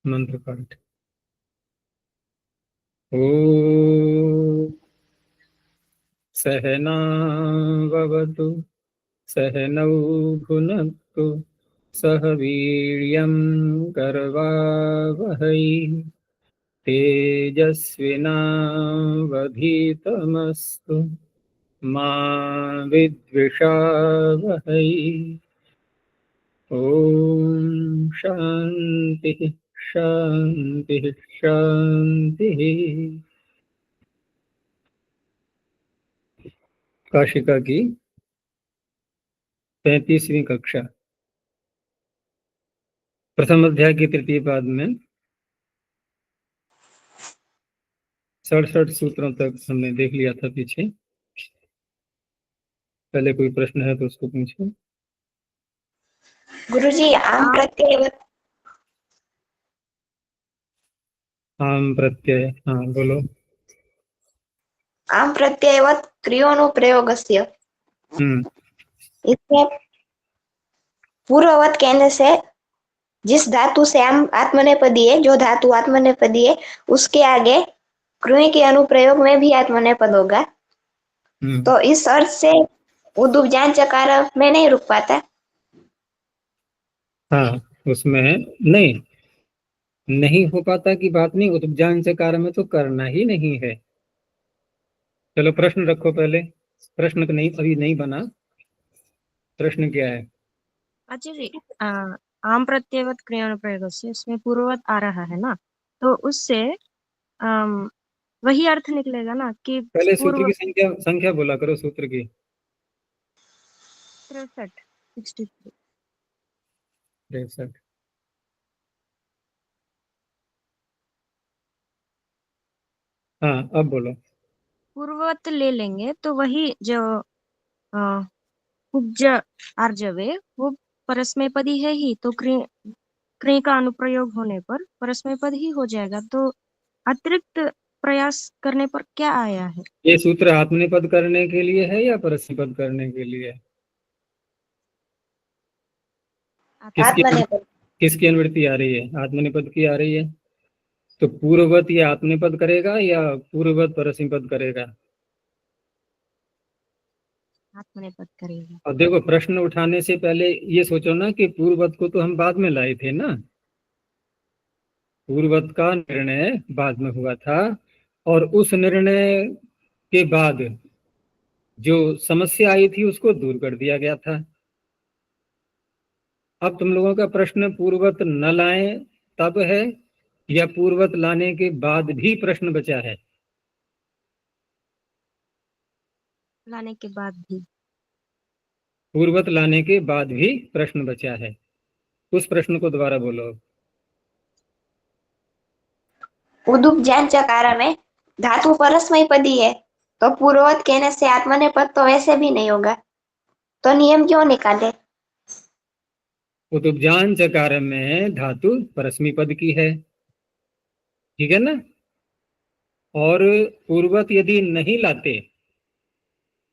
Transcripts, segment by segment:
मंत्र पाठ। ओ सहनावतु सहनौ भुनक्तु सह वीर्यं करवावहै तेजस्विनावधीतमस्तु मा विद्विषावहै। ओम शांति शांति शांति। काशिका की 35वीं कक्षा प्रथम अध्याय की तृतीय पाद में 67 सूत्रों तक हमने देख लिया था पीछे। पहले कोई प्रश्न है तो उसको पूछो। गुरुजी आम प्रत्यय आम प्रत्यय, हाँ बोलो। आम प्रत्ययवत क्रियोनु प्रयोगस्य इसमें पूर्ववत कहने से जिस धातु से आम आत्मनेपदी है, जो धातु आत्मनेपदी है उसके आगे क्रिय के अनुप्रयोग में भी आत्मनेपद होगा। तो इस अर्थ से उदुपजान चकार में नहीं रुक पाता। हाँ उसमें नहीं हो पाता की बात नहीं, उपजान से कार्य में तो करना ही नहीं है। चलो प्रश्न रखो पहले। प्रश्न तो नहीं, अभी नहीं बना। प्रश्न क्या है? अच्छा जी, आम प्रत्ययवत क्रियानुप्रयोग से इसमें पूर्ववत आ रहा है ना, तो उससे वही अर्थ निकलेगा ना कि पहले सूत्र पूर्व की संख्या बोला करो। सूत्र की 63 63। हाँ अब बोलो। पूर्ववत ले लेंगे तो वही जो उपज आर्जवे वो परस्मैपदी है ही, तो क्रिय का अनुप्रयोग होने पर परस्मैपद ही हो जाएगा। तो अतिरिक्त प्रयास करने पर क्या आया है? ये सूत्र आत्मनेपद करने के लिए है या परस्मैपद करने के लिए? किसकी आत्मनेपद किसकी अनुवृत्ति आ रही है? आत्मनेपद की आ रही है। तो पूर्ववत ये आत्मनेपद करेगा या पूर्ववत परस्मैपद करेगा? आत्मनेपद करेगा। और देखो, प्रश्न उठाने से पहले ये सोचो ना कि पूर्ववत को तो हम बाद में लाए थे ना। पूर्ववत का निर्णय बाद में हुआ था और उस निर्णय के बाद जो समस्या आई थी उसको दूर कर दिया गया था। अब तुम लोगों का प्रश्न पूर्ववत न लाएं तब है या पूर्ववत लाने के बाद भी प्रश्न बचा है? लाने के बाद भी। पूर्ववत लाने के बाद भी प्रश्न बचा है। उस प्रश्न को दोबारा बोलो। उदुपजान चकार में धातु परस्मैपदी है, तो पूर्ववत कहने से आत्मनेपद तो वैसे भी नहीं होगा। तो नियम क्यों निकाले? उपजान चकार में धातु परस्मैपद की है, ठीक है ना। और पूर्ववत यदि नहीं लाते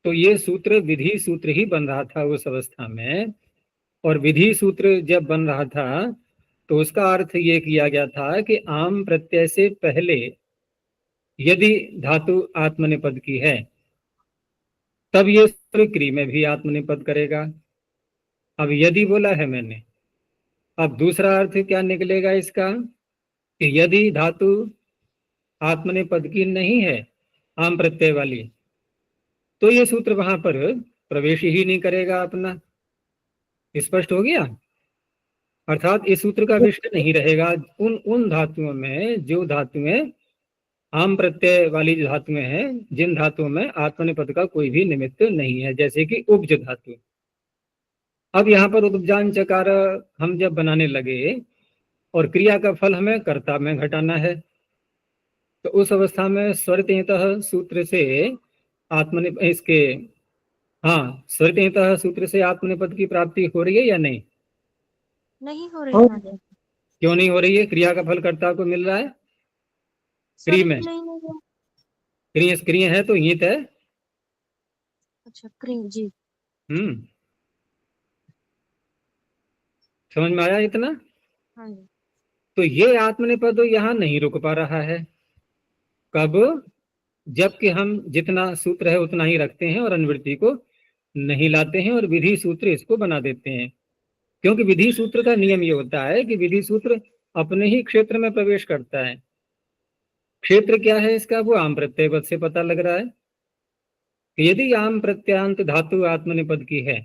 तो ये सूत्र विधि सूत्र ही बन रहा था उस अवस्था में। और विधि सूत्र जब बन रहा था तो उसका अर्थ ये किया गया था कि आम प्रत्यय से पहले यदि धातु आत्मनेपद की है तब ये सूत्र क्री में भी आत्मनेपद करेगा। अब यदि बोला है मैंने, अब दूसरा अर्थ क्या निकलेगा इसका कि यदि धातु आत्मनेपद की नहीं है, आम प्रत्यय वाली, तो ये सूत्र वहां पर प्रवेश ही नहीं करेगा अपना। स्पष्ट हो गया? अर्थात इस सूत्र का विषय नहीं रहेगा उन उन धातुओं में जो धातुएं आम प्रत्यय वाली जो धातुएं हैं, जिन धातुओं में आत्मनेपद का कोई भी निमित्त नहीं है, जैसे कि उपज धातु। अब यहाँ पर उपजान चकार हम जब बनाने लगे और क्रिया का फल हमें कर्ता में घटाना है, तो उस अवस्था में स्वरतेतः सूत्र से आत्मने इसके हाँ स्वरतेतः सूत्र से आत्मनेपद की प्राप्ति हो रही है या नहीं? नहीं हो रही ना जी। क्यों नहीं हो रही है? क्रिया का फल कर्ता को मिल रहा है क्रिय सर में। नहीं होगा। क्रिय है तो ईंत है। अच्छा क्रिय जी। हम्म, समझ में आया इतना? हाँ जी। तो ये आत्मनेपद यहाँ नहीं रुक पा रहा है। कब? जबकि हम जितना सूत्र है उतना ही रखते हैं और अनुवृत्ति को नहीं लाते हैं और विधि सूत्र इसको बना देते हैं। क्योंकि विधि सूत्र का नियम ये होता है कि विधि सूत्र अपने ही क्षेत्र में प्रवेश करता है। क्षेत्र क्या है इसका? वो आम प्रत्ययपद से पता लग रहा है कि यदि आम प्रत्यांत धातु आत्मनेपद की है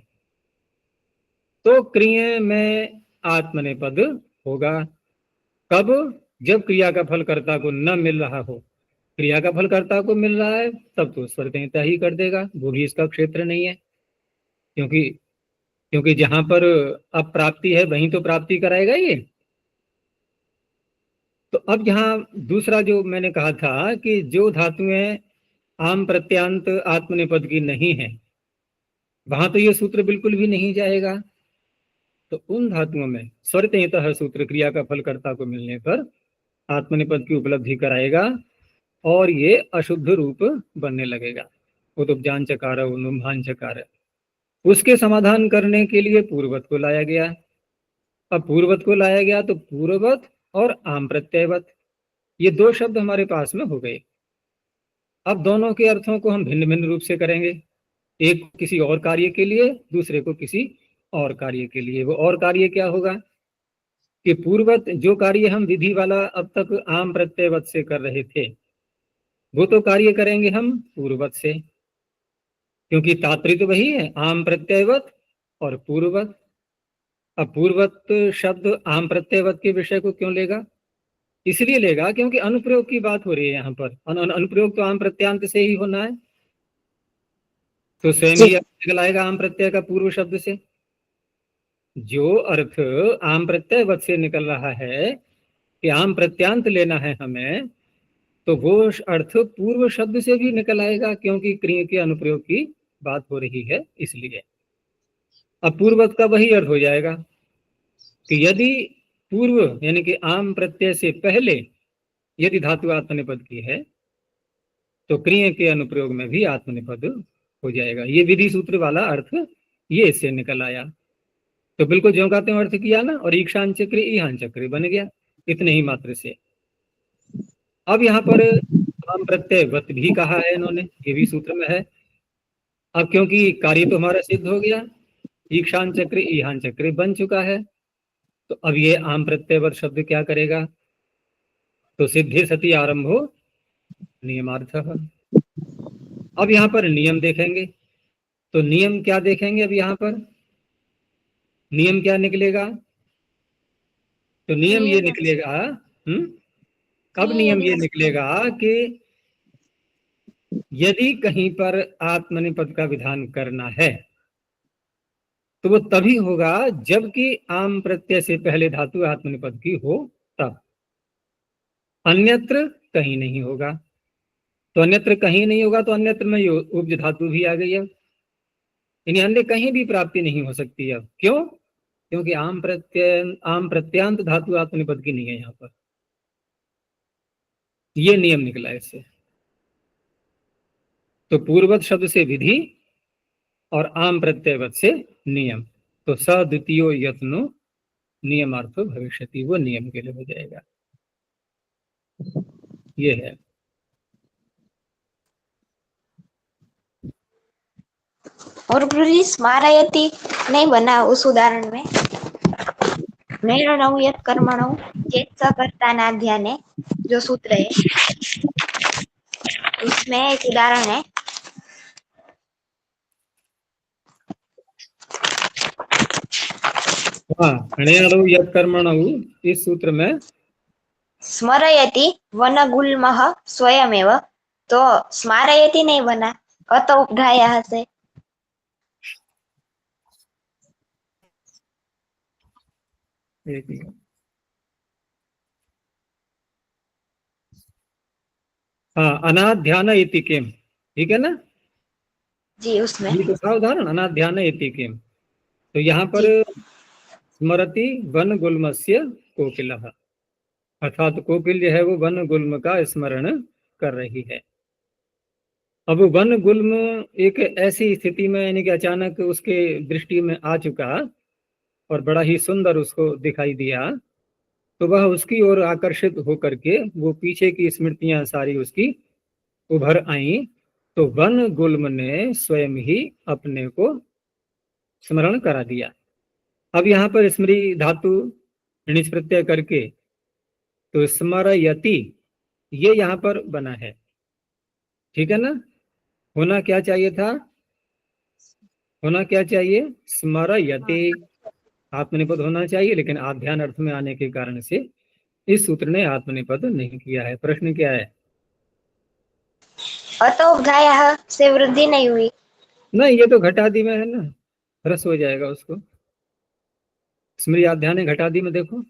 तो क्रिया में आत्मनेपद होगा। कब? जब क्रिया का फल कर्ता को न मिल रहा हो। क्रिया का फल कर्ता को मिल रहा है तब तो स्वरतेयता ही कर देगा, वो भी इसका क्षेत्र नहीं है। क्योंकि जहां पर अप्राप्ति है वहीं तो प्राप्ति कराएगा ये। तो अब यहाँ दूसरा जो मैंने कहा था कि जो धातुएं आम प्रत्यांत आत्मनेपद की नहीं है वहां तो ये सूत्र बिल्कुल भी नहीं जाएगा। तो उन धातुओं में स्वरतेयतः सूत्र क्रिया का फल कर्ता को मिलने पर आत्मनेपद की उपलब्धि कराएगा और ये अशुद्ध रूप बनने लगेगा। उदुपजान चकार, उनुभान चकार। उसके समाधान करने के लिए पूर्वत को लाया गया। अब पूर्वत को लाया गया तो पूर्वत और आम प्रत्ययवत ये दो शब्द हमारे पास में हो गए। अब दोनों के अर्थों को हम भिन्न भिन्न रूप से करेंगे, एक किसी और कार्य के लिए, दूसरे को किसी और कार्य के लिए। वो और कार्य क्या होगा कि पूर्वत जो कार्य हम विधि वाला अब तक आम प्रत्ययवत से कर रहे थे वो तो कार्य करेंगे हम पूर्वत से, क्योंकि तात्पर्य तो वही है, आम प्रत्ययवत और पूर्वत। अब पूर्वत शब्द आम प्रत्ययवत के विषय को क्यों लेगा? इसलिए लेगा क्योंकि अनुप्रयोग की बात हो रही है यहाँ पर। अनुप्रयोग तो आम प्रत्यांत से ही होना है, तो स्वयं ही निकल आएगा आम प्रत्यय का पूर्व शब्द से। जो अर्थ आम प्रत्ययवत से निकल रहा है कि आम प्रत्यांत लेना है हमें, तो वो अर्थ पूर्व शब्द से भी निकल आएगा, क्योंकि क्रिया के अनुप्रयोग की बात हो रही है इसलिए। अब पूर्वत का वही अर्थ हो जाएगा कि यदि पूर्व यानी कि आम प्रत्यय से पहले यदि धातु आत्मनेपद की है तो क्रिया के अनुप्रयोग में भी आत्मनेपद हो जाएगा। ये विधि सूत्र वाला अर्थ ये इससे निकल आया। तो बिल्कुल ज्यों का त्यों अर्थ किया ना, और ईक्षान चक्र ईहान चक्र बन गया इतने ही मात्र से। अब यहाँ पर आम प्रत्ययवत भी कहा है इन्होंने, ये भी सूत्र में है। अब क्योंकि कार्य तो हमारा सिद्ध हो गया, ईक्षान चक्र ईहान चक्र बन चुका है, तो अब ये आम प्रत्ययवत शब्द क्या करेगा? तो सिद्धि सती आरंभो नियमार्थः। अब यहाँ पर नियम देखेंगे, तो नियम क्या देखेंगे? अब यहाँ पर नियम क्या निकलेगा? तो नियम ये निकलेगा अब नियम ये निकलेगा कि यदि कहीं पर आत्मनेपद का विधान करना है तो वो तभी होगा जबकि आम प्रत्यय से पहले धातु आत्मनेपद की हो तब, अन्यत्र कहीं नहीं होगा। तो अन्यत्र कहीं नहीं होगा तो अन्यत्र में उपज धातु भी आ गई है, यानी अन्य कहीं भी प्राप्ति नहीं हो सकती अब। क्यों? क्योंकि आम प्रत्यांत धातु आत्मनेपद की नहीं है यहाँ पर। ये नियम निकला इससे। तो पूर्वत शब्द से विधि और आम प्रत्ययवत से नियम, तो सद्वितीयो यत्नो नियमार्थो भविष्यति, वो नियम के लिए हो जाएगा। ये है। और गुरुजी स्मारयति नहीं बना उस उदाहरण में, निर्णय यत् कर्मणो चेत सकर्ता ना ध्याने जो सूत्र है उसमें एक उदाहरण है। यत् कर्मणो, इस सूत्र में स्मरयति वनगुल्मः स्वयमेव, तो स्मारयति नहीं बना, अत उपधाया से। हाँ, अनाध्यान इति किम, ठीक है ना जी, उसमें ये तो था उदाहरण, अनाध्यान इति किम। तो यहाँ पर स्मरति वन गुल्मस्य कोकिलः, अर्थात कोकिल जो है वो वन गुल्म का स्मरण कर रही है। अब वन गुल्म एक ऐसी स्थिति में, यानी कि अचानक उसके दृष्टि में आ चुका और बड़ा ही सुंदर उसको दिखाई दिया, तो वह उसकी ओर आकर्षित होकर के वो पीछे की स्मृतियां सारी उसकी उभर आई, तो वन गुल्म ने स्वयं ही अपने को स्मरण करा दिया। अब यहाँ पर स्मृति धातु निच प्रत्यय करके तो स्मरयति ये यहाँ पर बना है, ठीक है ना। होना क्या चाहिए था, होना क्या चाहिए, स्मरयति, आत्मनिपद होना चाहिए, लेकिन आध्यान अर्थ में आने के कारण से इस सूत्र ने आत्मनिपद नहीं किया है। प्रश्न क्या है? अतोपधायः से वृद्धि नहीं हुई। नहीं, ये तो घटादी में है ना, रस हो जाएगा उसको। स्मृति आध्यान घटादी में देखो,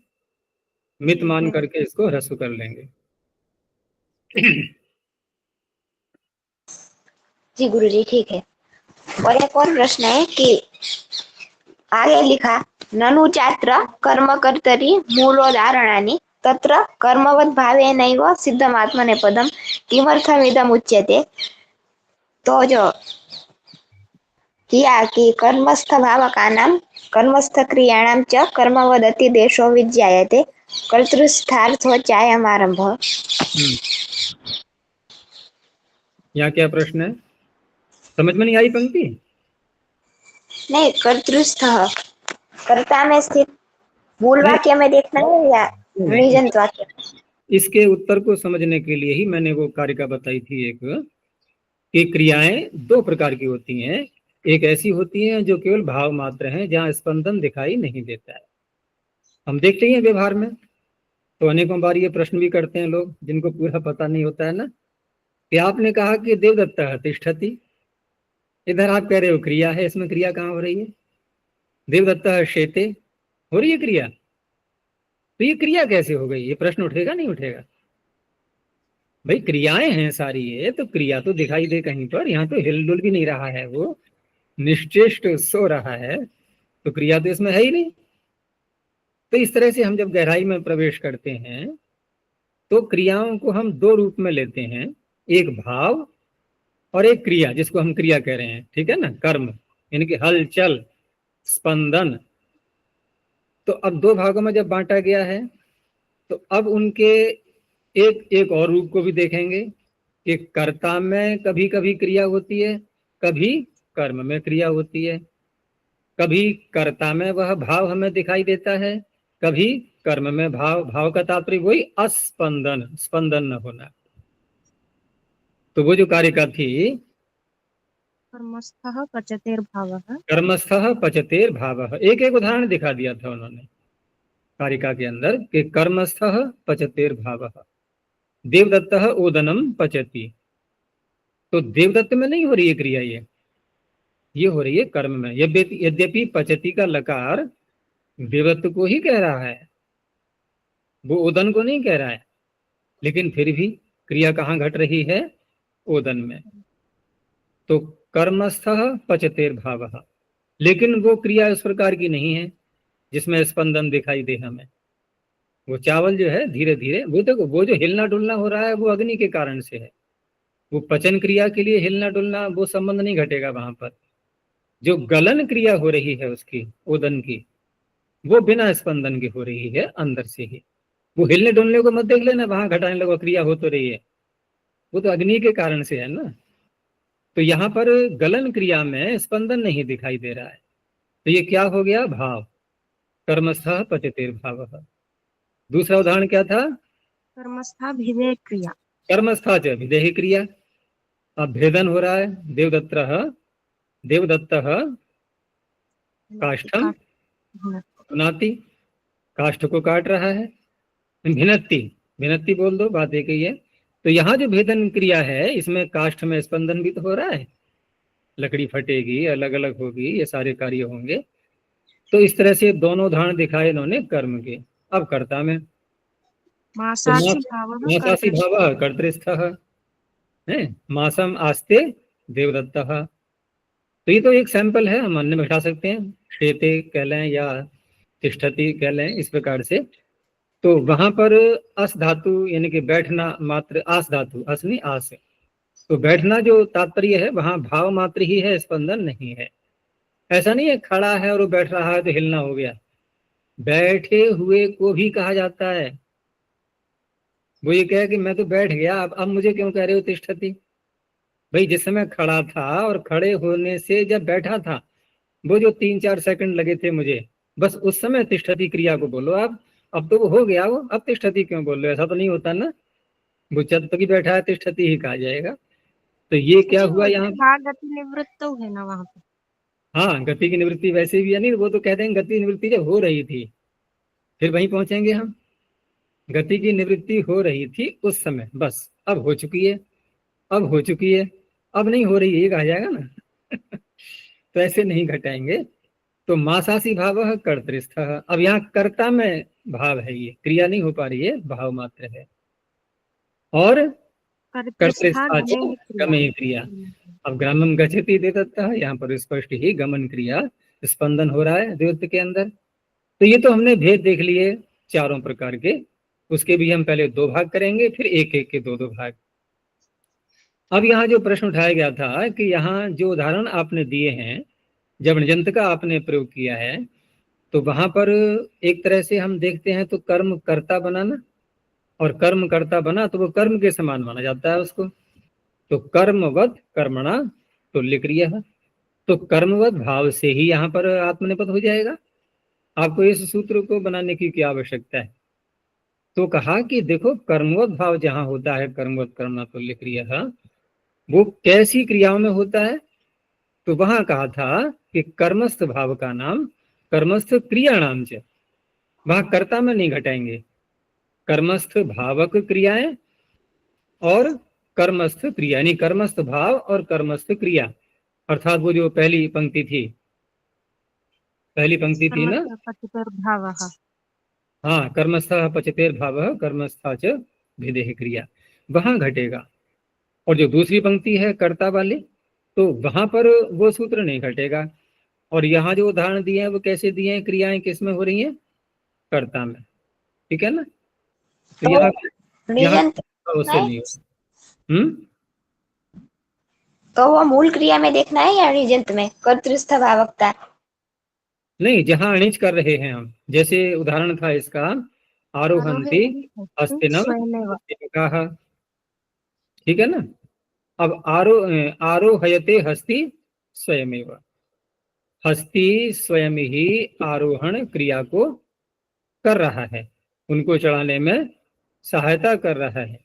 मित मान करके इसको रस कर लेंगे। जी गुरुजी, ठीक है। और एक और प्रश्न है कि आगे लिखा ननु चात्र कर्मकर्तरि मूलोदाहरणानि तत्र कर्मवद् भावेनैव सिद्धम् आत्मनेपदम् किमर्थमिदम् उच्यते। तो जो किया कि कर्मस्थ भावकानां कर्मस्थ क्रियाणां च कर्मवद् अतिदेशो विज्ञायते कर्तृस्थार्थो चायमारंभ। यहाँ क्या प्रश्न है, समझ में नहीं आई पंक्ति? नहीं, कर्तृस्थ कर्ता में स्थित मूल वाक्य में देखना है या निजंत वाक्य? इसके उत्तर को समझने के लिए ही मैंने वो कारिका बताई थी एक, कि क्रियाएं दो प्रकार की होती हैं। एक ऐसी होती है जो केवल भाव मात्र है, जहाँ स्पंदन दिखाई नहीं देता है। हम देखते हैं व्यवहार में, तो अनेकों बार ये प्रश्न भी करते हैं लोग जिनको पूरा पता नहीं होता है ना, कि आपने कहा कि देवदत्तः तिष्ठति, इधर आप कह रहे हो क्रिया है, इसमें क्रिया कहाँ हो रही है? देवदत्तः शेते हो रही है क्रिया, तो ये क्रिया कैसे हो गई? ये प्रश्न उठेगा नहीं उठेगा? भाई क्रियाएं हैं सारी, ये तो क्रिया तो दिखाई दे कहीं पर, यहाँ तो हिलडुल भी नहीं रहा है, वो निश्चेष्ट सो रहा है, तो क्रिया तो इसमें है ही नहीं। तो इस तरह से हम जब गहराई में प्रवेश करते हैं तो क्रियाओं को हम दो रूप में लेते हैं, एक भाव और एक क्रिया, जिसको हम क्रिया कह रहे हैं, ठीक है ना, कर्म, यानी कि हलचल, स्पंदन। तो अब दो भागों में जब बांटा गया है, तो अब उनके एक एक और रूप को भी देखेंगे कि कर्ता में कभी कभी क्रिया होती है, कभी कर्म में क्रिया होती है, कभी कर्ता में वह भाव हमें दिखाई देता है, कभी कर्म में भाव। भाव का तात्पर्य वही अस्पंदन, स्पंदन न होना। तो वो जो कारिका थी, कर्मस्थः पचतेर्भावः, कर्मस्थः पचतेर्भावः, एक एक उदाहरण दिखा दिया था उन्होंने कारिका के अंदर कि कर्मस्थः पचतेर्भावः, देवदत्तः ओदनम पचति। तो देवदत्त में नहीं हो रही है क्रिया, ये हो रही है कर्म में। यद्यपि पचति का लकार देवदत्त को ही कह रहा है, वो ओदन को नहीं कह रहा है, लेकिन फिर भी क्रिया कहाँ घट रही है? ओदन में। तो कर्मस्थः पचतेर्भावः, लेकिन वो क्रिया इस प्रकार की नहीं है जिसमें स्पंदन दिखाई दे हमें। वो चावल जो है धीरे धीरे, वो देखो वो जो हिलना डुलना हो रहा है वो अग्नि के कारण से है। वो पचन क्रिया के लिए हिलना डुलना वो संबंध नहीं घटेगा वहां पर। जो गलन क्रिया हो रही है उसकी, ओदन की, वो बिना स्पंदन के हो रही है अंदर से ही। वो हिलने डुलने को मत देख लेना, वहां घटाने लगो क्रिया हो तो रही है, वो तो अग्नि के कारण से है ना। तो यहाँ पर गलन क्रिया में स्पंदन नहीं दिखाई दे रहा है, तो ये क्या हो गया? भाव। कर्मस्थः पचतेर्भावः। दूसरा उदाहरण क्या था? कर्मस्था भिदे क्रिया, कर्मस्था च विदेही क्रिया। अब भेदन हो रहा है, देवदत्तः काष्ठम पुनाति, काष्ठ को काट रहा है। भिनत्ति, भिनत्ति बोल दो, बात एक ही है। तो यहाँ जो भेदन क्रिया है, इसमें काष्ठ में स्पंदन भी तो हो रहा है, लकड़ी फटेगी, अलग अलग होगी, ये सारे कार्य होंगे। तो इस तरह से दोनों उदाहरण दिखाए इन्होंने कर्म के। अब कर्ता में मासासी भावः कर्तृस्थः है, मासम आस्ते देवदत्तः। तो ये तो एक सैंपल है, हम अन्य में बैठा सकते हैं, श्वेते कह लें या तिष्ठति कह लें, इस प्रकार से। तो वहां पर अस धातु यानी कि बैठना मात्र, आस धातु, अस नहीं आस, तो बैठना जो तात्पर्य है वहां भाव मात्र ही है, स्पंदन नहीं है। ऐसा नहीं है खड़ा है और वो बैठ रहा है तो हिलना हो गया, बैठे हुए को भी कहा जाता है। वो ये कहे कि मैं तो बैठ गया, अब मुझे क्यों कह रहे हो तिष्ठति? भाई जिस समय खड़ा था और खड़े होने से जब बैठा था, वो जो 3-4 सेकंड लगे थे मुझे, बस उस समय तिष्ठति क्रिया को बोलो आप। अब तो वो हो गया, वो अब तिष्ठति क्यों बोल रहे हो? ऐसा तो नहीं होता ना, वो जब तक ही बैठा है तिष्ठति ही कहा जाएगा। तो ये क्या जी, हुआ वो यहाँ? था गति निवृत्त तो है ना वहां पे। हाँ, गति की निवृत्ति वैसे भी है, नहीं वो तो कहते हैं गति निवृत्ति जब हो रही थी, फिर वहीं पहुंचेंगे हम। गति की निवृत्ति हो रही थी उस समय, बस अब हो चुकी है, अब हो चुकी है, अब नहीं हो रही है, ये कहा जाएगा ना। तो ऐसे नहीं घटाएंगे। तो मासासी भाव कर्तृस्थ, अब यहाँ कर्ता में भाव है, ये क्रिया नहीं हो पा रही है, भाव मात्र है। और कर्तृस्था कर्तृस्था गमे च है क्रिया। गमे क्रिया। अब ग्रामम गच्छति दे देता है, यहाँ पर स्पष्ट ही गमन क्रिया, स्पंदन हो रहा है द्योत के अंदर। तो ये तो हमने भेद देख लिए चारों प्रकार के, उसके भी हम पहले 2 भाग करेंगे, फिर एक एक के 2-2 भाग। अब यहाँ जो प्रश्न उठाया गया था कि यहाँ जो उदाहरण आपने दिए हैं, जब निजंत का आपने प्रयोग किया है, तो वहां पर एक तरह से हम देखते हैं तो कर्म कर्ता बना ना, और कर्म कर्ता बना तो वो कर्म के समान माना जाता है उसको। तो कर्मवत कर्मणा तुल्य क्रिया है, तो कर्मवत भाव से ही यहाँ पर आत्मनेपद हो जाएगा। आपको इस सूत्र को बनाने की क्या आवश्यकता है? तो कहा कि देखो कर्मवत भाव जहां होता है, कर्मवत कर्मणा तुल्य क्रिया, वो कैसी क्रियाओं में होता है? तो वहां कहा था कि कर्मस्थ भाव का नाम कर्मस्थ क्रिया नाम से, वहां कर्ता में नहीं घटाएंगे। कर्मस्थ भावक क्रियाएं और कर्मस्थ क्रिया, यानी कर्मस्थ भाव और कर्मस्थ क्रिया, अर्थात वो जो पहली पंक्ति थी, पहली पंक्ति थी ना, कर्मस्थपतिर्भावः। हाँ, कर्मस्थ पचतेर भाव कर्मस्था च विदेह क्रिया, वहां घटेगा। और जो दूसरी पंक्ति है कर्ता वाली, तो वहां पर वो सूत्र नहीं घटेगा। और यहाँ जो उदाहरण दिए हैं वो कैसे दिए हैं? क्रियाएं किस में हो रही हैं? कर्ता में, ठीक है ना। तो तो यहाँ यहाँ निजंत उससे है, नहीं हो। तो वो मूल क्रिया में देखना है या निजंत में कर्तृस्थ भावकता? नहीं, जहां अणिज कर रहे हैं हम, जैसे उदाहरण था इसका, आरोहंती हस्तिनम स्वयमेव। हस्तिनकाः, ठीक है ना। अब आरोहयते हस्ति स्वयमेव, हस्ति स्वयं ही आरोहण क्रिया को कर रहा है, उनको चढ़ाने में सहायता कर रहा है।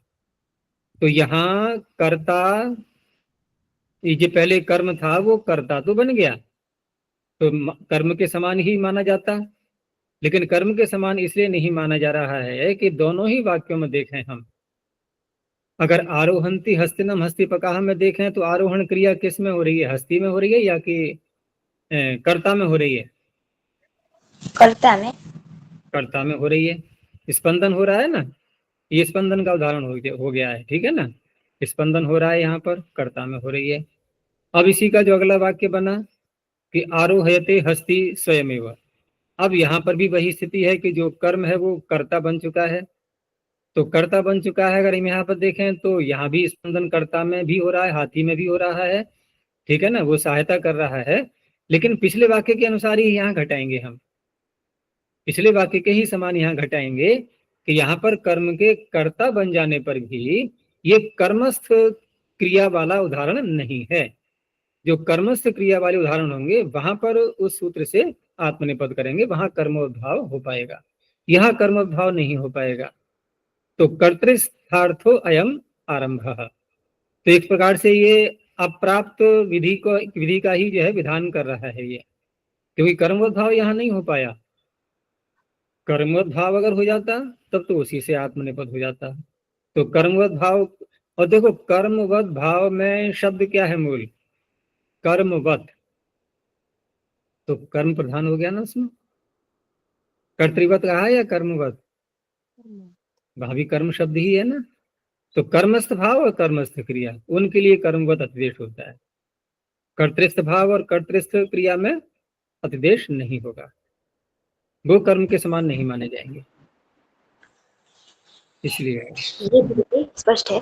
तो यहाँ कर्ता, ये जो पहले कर्म था वो कर्ता तो बन गया, तो कर्म के समान ही माना जाता। लेकिन कर्म के समान इसलिए नहीं माना जा रहा है कि दोनों ही वाक्यों में देखें हम, अगर आरोहंती हस्तिनम हस्तिपकाह में देखें तो आरोहण क्रिया किस में हो रही है? हस्ती में हो रही है या कि कर्ता में हो रही है? कर्ता में। कर्ता में हो रही है। स्पंदन हो रहा है ना, ये स्पंदन का उदाहरण हो गया है, ठीक है ना। स्पंदन हो रहा है यहाँ पर, कर्ता में हो रही है। अब इसी का जो अगला वाक्य बना कि आरोहयते हस्ति स्वयमेव, अब यहाँ पर भी वही स्थिति है कि जो कर्म है वो कर्ता बन चुका है। तो कर्ता बन चुका है, अगर हम यहाँ पर देखें तो यहाँ भी स्पंदन कर्ता में भी हो रहा है, हाथी में भी हो रहा है, ठीक है ना, वो सहायता कर रहा है। लेकिन पिछले वाक्य के अनुसार ही यहाँ घटाएंगे हम, पिछले वाक्य के ही समान यहाँ घटाएंगे कि यहाँ पर कर्म के कर्ता बन जाने पर भी ये कर्मस्थ क्रिया वाला उदाहरण नहीं है। जो कर्मस्थ क्रिया वाले उदाहरण होंगे वहां पर उस सूत्र से आत्मनिपद करेंगे, वहां कर्मोद्भाव हो पाएगा, यहाँ कर्मोद्भाव नहीं हो पाएगा। तो कर्तृस्थार्थो अयम आरंभ, तो एक प्रकार से ये अप्राप्त विधि का ही जो है विधान कर रहा है ये, क्योंकि कर्मोद्भाव यहाँ नहीं हो पाया। कर्मवत भाव अगर हो जाता तब तो उसी से आत्मनिपद हो जाता। तो कर्मवत भाव, और देखो कर्मवत भाव में शब्द क्या है? मूल कर्मवत, तो कर्म प्रधान हो गया ना उसमें। कर्तृवत कहा है या कर्मवत? वहां भी कर्म शब्द ही है ना। तो कर्मस्थ भाव और कर्मस्थ क्रिया, उनके लिए कर्मवत अतिदेश होता है। कर्तृस्थ भाव और कर्तृस्थ क्रिया में अतिदेश नहीं होगा, वो कर्म के समान नहीं माने जाएंगे, इसलिए ये बिल्कुल स्पष्ट है।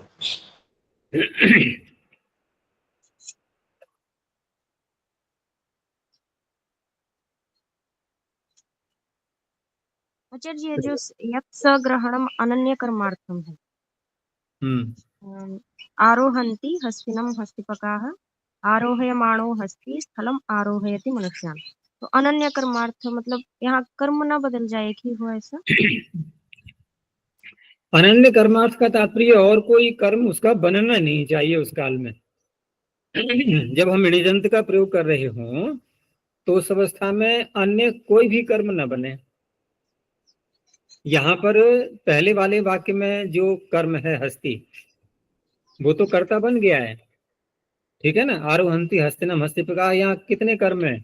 आचार्य ये जो यत् सग्रहणम अनन्य कर्मार्थम है, आरोहन्ति हस्तिनम हस्तिपकाः आरोहयमाणो हस्ति स्थलम आरोहयति मनुष्यान्। तो अनन्य कर्मार्थ मतलब यहाँ कर्म ना बदल जाए, एक ही हो ऐसा? अनन्य कर्मार्थ का तात्पर्य और कोई कर्म उसका बनना नहीं चाहिए उस काल में। जब हम ऋणजंत का प्रयोग कर रहे हों तो उस अवस्था में अन्य कोई भी कर्म न बने। यहाँ पर पहले वाले वाक्य में जो कर्म है हस्ती, वो तो कर्ता बन गया है, ठीक है ना। आरोहंती हस्तिनम हस्तिपका, यहाँ कितने कर्म है?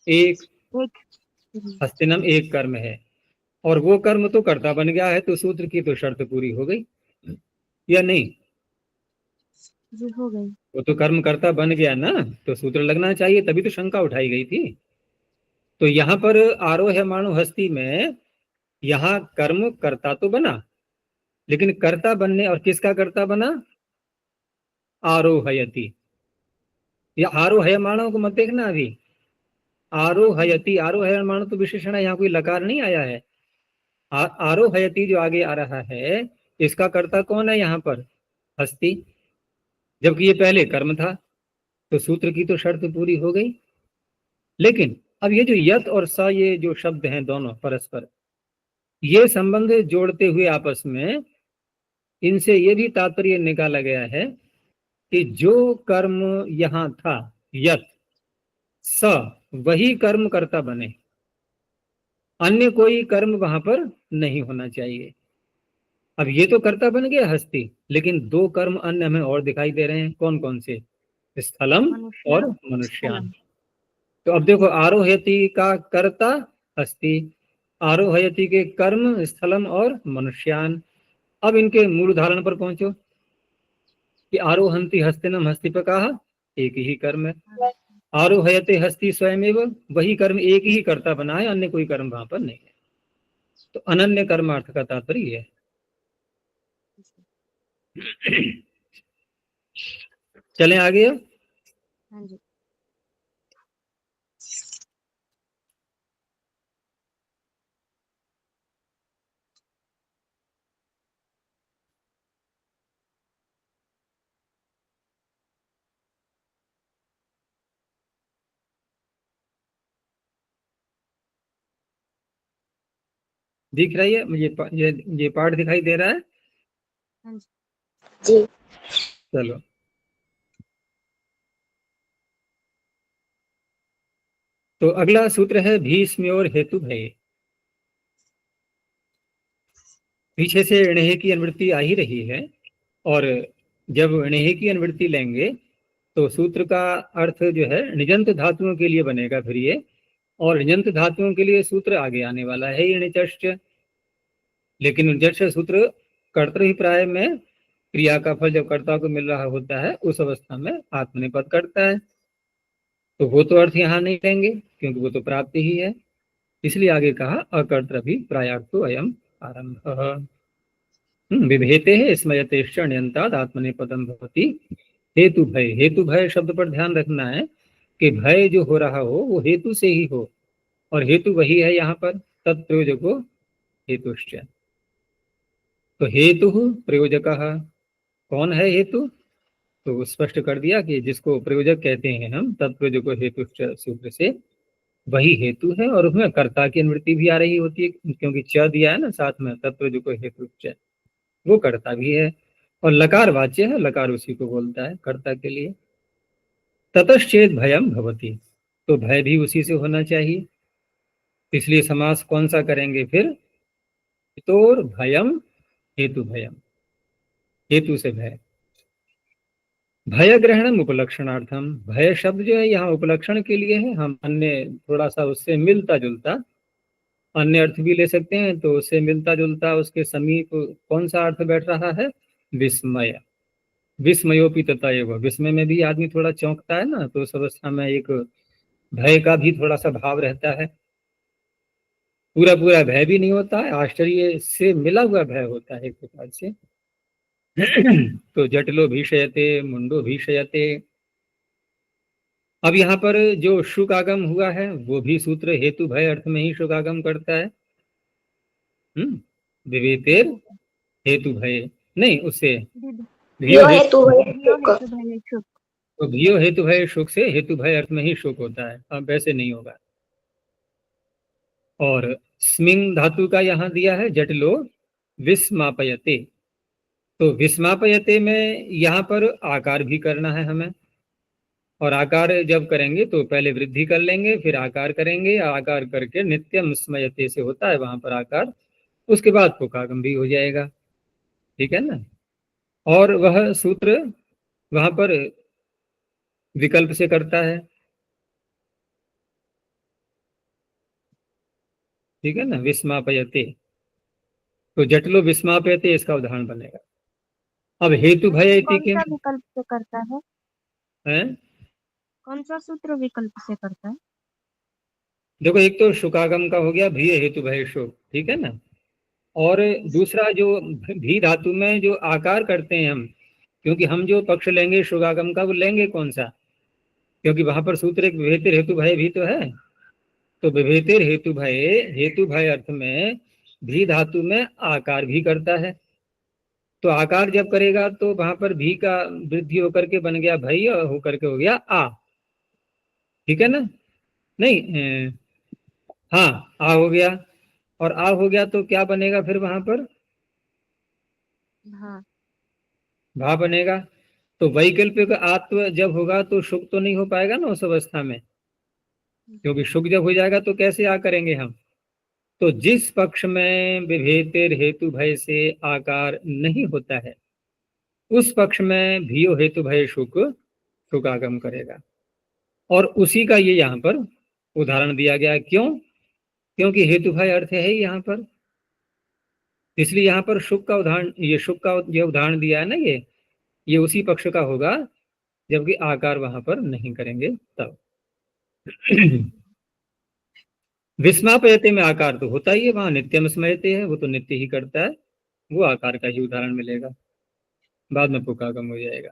एक। हस्तिनम एक कर्म है और वो कर्म तो कर्ता बन गया है, तो सूत्र की तो शर्त पूरी हो गई या नहीं? जी हो गई। वो तो कर्म कर्ता बन गया ना, तो सूत्र लगना चाहिए, तभी तो शंका उठाई गई थी। तो यहाँ पर आरोह्यमाणो हस्ती में यहाँ कर्म कर्ता तो बना, लेकिन कर्ता बनने और किसका कर्ता बना? आरोहयति। या आरोहयमाणों को मत देखना अभी, आरोहयति। आरोहयमाणो तो विशेषण है, यहाँ कोई लकार नहीं आया है। आरोहयति जो आगे आ रहा है, इसका कर्ता कौन है यहाँ पर? हस्ती, जबकि ये पहले कर्म था, तो सूत्र की तो शर्त पूरी हो गई। लेकिन अब ये जो यत और स, ये जो शब्द हैं दोनों परस्पर, ये संबंध जोड़ते हुए आपस में इनसे ये भी तात्पर्य निकाला गया है कि जो कर्म यहाँ था यत स, वही कर्म कर्ता बने, अन्य कोई कर्म वहां पर नहीं होना चाहिए। अब ये तो कर्ता बन गया हस्ती, लेकिन दो कर्म अन्य हमें और दिखाई दे रहे हैं। कौन कौन से? स्थलम और मनुष्यान। तो अब देखो, आरोहयति का कर्ता हस्ती, आरोहयति के कर्म स्थलम और मनुष्यान। अब इनके मूल उदाहरण पर पहुंचो कि आरोहंती हस्तिनम हस्तिपकाः, एक ही कर्म है। आरोहयते हस्ती स्वयमेव, वही कर्म एक ही कर्ता बना है, अन्य कोई कर्म वहां पर नहीं है। तो अनन्य कर्मार्थ का तात्पर्य है। चलें आगे अब। हाँ जी। दिख रही है मुझे? ये पाठ दिखाई दे रहा है? हाँ जी। जी। चलो, तो अगला सूत्र है भीष्म और हेतु भय। पीछे से णेह की अनुवृत्ति आ ही रही है, और जब णेह की अनुवृत्ति लेंगे तो सूत्र का अर्थ जो है निजंत धातुओं के लिए बनेगा फिर ये, और निजंत धातुओं के लिए सूत्र आगे आने वाला है ये णिचश्च। लेकिन णिचश्च सूत्र कर्तृभिप्राय में क्रिया का फल जब कर्ता को मिल रहा होता है उस अवस्था में आत्मनेपद करता है, तो वो तो अर्थ यहाँ नहीं लेंगे क्योंकि वो तो प्राप्ति ही है। इसलिए आगे कहा अकर्तृभिप्रायार्थो अयम आरंभ। विभेते है स्मयते ण्यंताद आत्मनेपदम भवति। हेतु भय, हेतु भय शब्द पर ध्यान रखना है कि भय जो हो रहा हो वो हेतु से ही हो, और हेतु वही है यहाँ पर तत्प्रयोजको हेतुश्च। तो हेतु प्रयोजक कौन है? हेतु तो स्पष्ट कर दिया कि जिसको प्रयोजक कहते हैं हम, तत्प्रयोजको हेतुश्च सूत्र से, वही हेतु है। और उसमें कर्ता की अनुवृत्ति भी आ रही होती है, क्योंकि च दिया है ना साथ में, तत्प्रयोजको हेतुश्च, वो कर्ता भी है। और लकार वाच्य है, लकार उसी को बोलता है कर्ता के लिए। ततश्चेत भयम भवति, तो भय भी उसी से होना चाहिए। इसलिए समास कौन सा करेंगे फिर? हितोर भयम हेतु भयम, हेतु से भय। भय ग्रहणम उपलक्षणार्थम, भय शब्द जो है यहाँ उपलक्षण के लिए है। हम अन्य थोड़ा सा उससे मिलता जुलता अन्य अर्थ भी ले सकते हैं, तो उससे मिलता जुलता उसके समीप कौन सा अर्थ बैठ रहा है? विस्मय। विस्मयोपि तथा एवं, विस्मय में भी आदमी थोड़ा चौंकता है ना, तो उस अवस्था में एक भय का भी थोड़ा सा भाव रहता है। पूरा पूरा भय भी नहीं होता है, आश्चर्य से मिला हुआ भय होता है एक प्रकार से। तो जटिलो भीषयते मुंडो भीषयते। अब यहाँ पर जो शुक आगम हुआ है वो भी सूत्र हेतु भय अर्थ में ही शुक आगम करता है। विभेतेर हेतु भय, नहीं उससे भियो हेतु भय शुक। तो भियो हेतु भय शुक से हेतु भय अर्थ में ही शुक होता है, अब वैसे नहीं होगा। और स्मिंग धातु का यहाँ दिया है जटिलो विस्मापयते, तो विस्मापयते में यहाँ पर आकार भी करना है हमें, और आकार जब करेंगे तो पहले वृद्धि कर लेंगे फिर आकार करेंगे, आकार करके नित्यम स्मयते से होता है वहां पर आकार, उसके बाद पुकागम भी हो जाएगा, ठीक है ना। और वह सूत्र वहां पर विकल्प से करता है, ठीक है ना, विस्मापयते, तो जटिलो विस्मापयते इसका उदाहरण बनेगा। अब हेतु भय इति कौन किम सा विकल्प से करता है? है, कौन सा सूत्र विकल्प से करता है? देखो एक तो शुकागम का हो गया भिय हेतु भय शुक, ठीक है ना, और दूसरा जो भी धातु में जो आकार करते हैं हम, क्योंकि हम जो पक्ष लेंगे शुकागम का वो लेंगे कौन सा, क्योंकि वहां पर सूत्र एक विभेतिर हेतु भय भी तो है, तो विभेतिर हेतु भय अर्थ में भी धातु में आकार भी करता है, तो आकार जब करेगा तो वहां पर भी का वृद्धि होकर के बन गया भई और होकर के हो गया आ, ठीक है ना, नहीं हाँ आ हो गया, और आ हो गया तो क्या बनेगा फिर वहां पर हाँ, भा बनेगा, तो वैकल्पिक आत्व जब होगा तो शुक तो नहीं हो पाएगा ना उस अवस्था में, क्योंकि शुक जब हो जाएगा तो कैसे आ करेंगे हम, तो जिस पक्ष में विभेतिर हेतु भय से आकार नहीं होता है उस पक्ष में भियो हेतु भय शुक शुकागम करेगा, और उसी का ये यहाँ पर उदाहरण दिया गया, क्यों, क्योंकि हेतु भय अर्थ है ही यहाँ पर, इसलिए यहाँ पर शुक का उदाहरण, ये शुक का ये उदाहरण दिया है ना, ये उसी पक्ष का होगा जबकि आकार वहां पर नहीं करेंगे तब। विस्मापयते में आकार तो होता ही है, वहां नित्यम स्मयते है, वो तो नित्य ही करता है, वो आकार का ही उदाहरण मिलेगा, बाद में पुकागम हो जाएगा।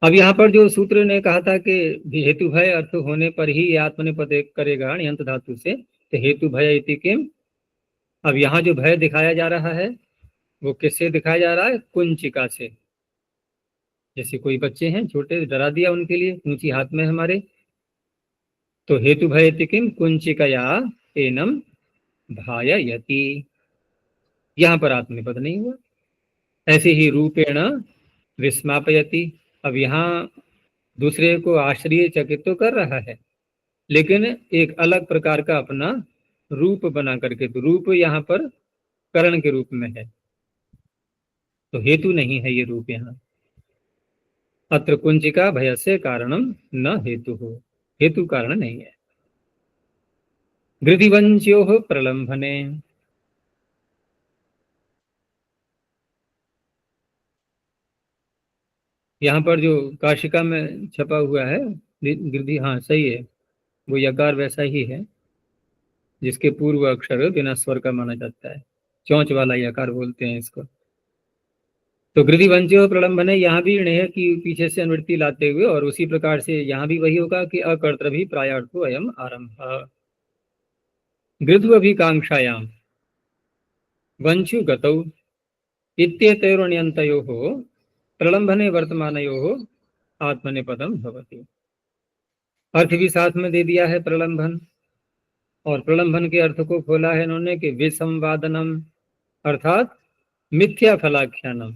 अब यहाँ पर जो सूत्र ने कहा था कि हेतु भय अर्थ होने पर ही आत्मनेपद करेगा यंत धातु से, तो हेतु भय इति किम, अब यहाँ जो भय दिखाया जा रहा है वो किससे दिखाया जा रहा है, कुंचिका से, जैसे कोई बच्चे हैं छोटे, डरा दिया उनके लिए, ऊंची हाथ में हमारे, तो हेतु भय इति किम कुंचिकया एनम भाययति, यहाँ पर आत्मनेपद नहीं हुआ। ऐसे ही रूपेण विस्मापयति, अब यहाँ दूसरे को आश्रय चकित तो कर रहा है लेकिन एक अलग प्रकार का अपना रूप बना करके, तो रूप यहाँ पर करण के रूप में है, तो हेतु नहीं है ये रूप यहाँ। अत्र कुंचिका भय से कारणम न हेतु हो, हेतु कारण नहीं है। गृधिवंच्यो प्रलंभने, यहाँ पर जो काशिका में छपा हुआ है गृधि, हाँ सही है, वो यकार वैसा ही है जिसके पूर्व अक्षर बिना स्वर का माना जाता है, चौंच वाला यकार बोलते हैं इसको। तो गृधि वंच्यो प्रलंबने, यहाँ भी णेह की पीछे से अनुवृत्ति लाते हुए, और उसी प्रकार से यहाँ भी वही होगा कि अकर्तृभि प्रायार्थो अयम आरंभ। गृधु अभिकांक्षायाम वंचु गतौ इत्येतयोरण्यन्तयोः प्रलंबने वर्तमानयोः आत्मनेपदम भवति। अर्थ भी साथ में दे दिया है प्रलंबन, और प्रलंबन के अर्थ को खोला है इन्होंने कि विसंवादनम अर्थात मिथ्या फलाख्यानम,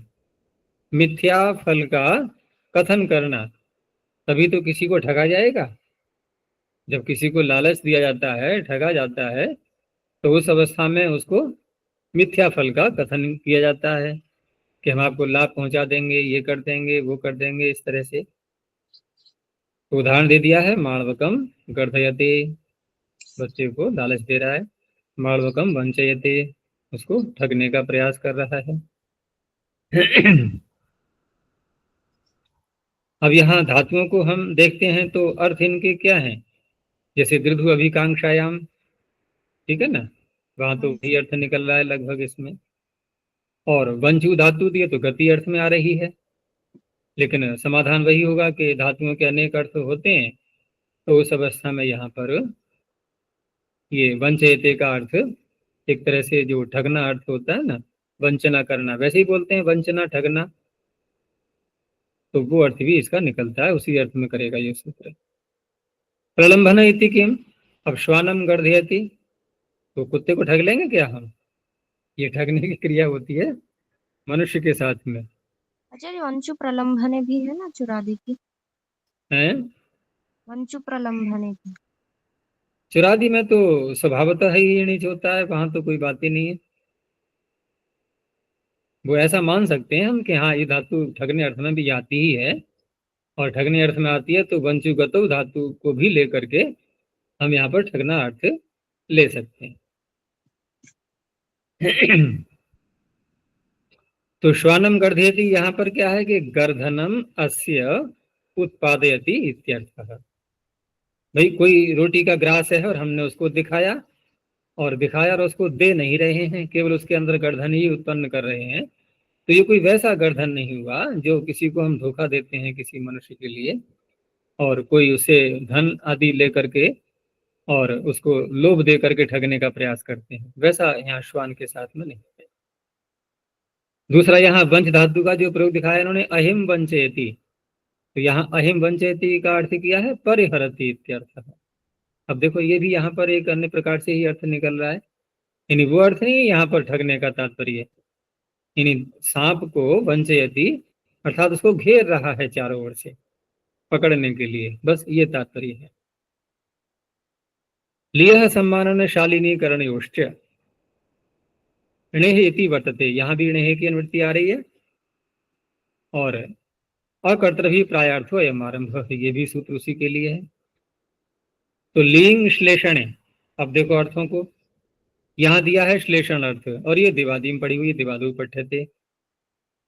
मिथ्या फल का कथन करना, तभी तो किसी को ठगा जाएगा, जब किसी को लालच दिया जाता है, ठगा जाता है, तो उस अवस्था में उसको मिथ्या फल का कथन किया जाता है कि हम आपको लाभ पहुंचा देंगे, ये कर देंगे, वो कर देंगे, इस तरह से। तो उदाहरण दे दिया है माणवकम गर्धयते, बच्चे को लालच दे रहा है, माणवकम वंचयते, उसको ठगने का प्रयास कर रहा है। अब यहाँ धातुओं को हम देखते हैं तो अर्थ इनके क्या हैं, जैसे दृढ़ अभिकांक्षायाम, ठीक है ना, वहां तो भी अर्थ निकल रहा है लगभग इसमें, और वंचु धातु दिए तो गति अर्थ में आ रही है, लेकिन समाधान वही होगा कि धातुओं के अनेक अर्थ होते हैं, तो उस अवस्था में यहाँ पर ये वंचयते का अर्थ एक तरह से जो ठगना अर्थ होता है ना, वंचना करना, वैसे ही बोलते हैं वंचना, ठगना, तो वो अर्थ भी इसका निकलता है, उसी अर्थ में करेगा ये सूत्र। प्रलंबन इति किम, अब श्वानम गर्धयति, तो कुत्ते को ठग लेंगे क्या हम? ये ठगने की क्रिया होती है मनुष्य के साथ में। आचार्य वंचु प्रलंभने भी है ना, चुरादी की, है वंचु प्रलंभने भी। चुरादी में तो स्वभावतः ही णिच होता है, वहां तो कोई बात ही नहीं है। वो ऐसा मान सकते हैं हम कि हाँ ये धातु ठगने अर्थ में भी आती ही है, और ठगने अर्थ में आती है तो वंचुगतो धातु को भी लेकर के हम यहाँ पर ठगना अर्थ ले सकते हैं। तो श्वानम गर्धयति, यहाँ पर क्या है कि गर्धनम अस्य उत्पादयति इत्यर्थः। भाई कोई रोटी का ग्रास है और हमने उसको दिखाया और उसको दे नहीं रहे हैं, केवल उसके अंदर गर्धन ही उत्पन्न कर रहे हैं, तो ये कोई वैसा गर्धन नहीं हुआ जो किसी को हम धोखा देते हैं किसी मनुष्य के लिए, और कोई उसे धन आदि लेकर के और उसको लोभ दे करके ठगने का प्रयास करते हैं, वैसा यहाँ श्वान के साथ में नहीं है। दूसरा यहाँ वंच धातु का जो प्रयोग दिखाया इन्होंने, अहिम वंचयति, तो यहाँ अहिम वंचयति का अर्थ किया है परिहरति इत्यर्थ। अब देखो ये भी यहाँ पर एक अन्य प्रकार से ही अर्थ निकल रहा है, यानी वो अर्थ नहीं यहाँ पर ठगने का तात्पर्य, यानी सांप को वंचयति अर्थात उसको घेर रहा है चारों ओर से पकड़ने के लिए, बस ये तात्पर्य है। लियः सम्मानन शालिनीकरण योश्च, णेः इति वर्तते, यहाँ भी णेः की अनुवृत्ति आ रही है, और अकर्तृभी प्रायार्थो अयम आरंभ, ये भी सूत्र उसी के लिए है। तो लिंग श्लेषण, अब देखो अर्थों को, यहाँ दिया है श्लेषण अर्थ, और ये दिवादी में पड़ी हुई, दिवादो पठ्यते।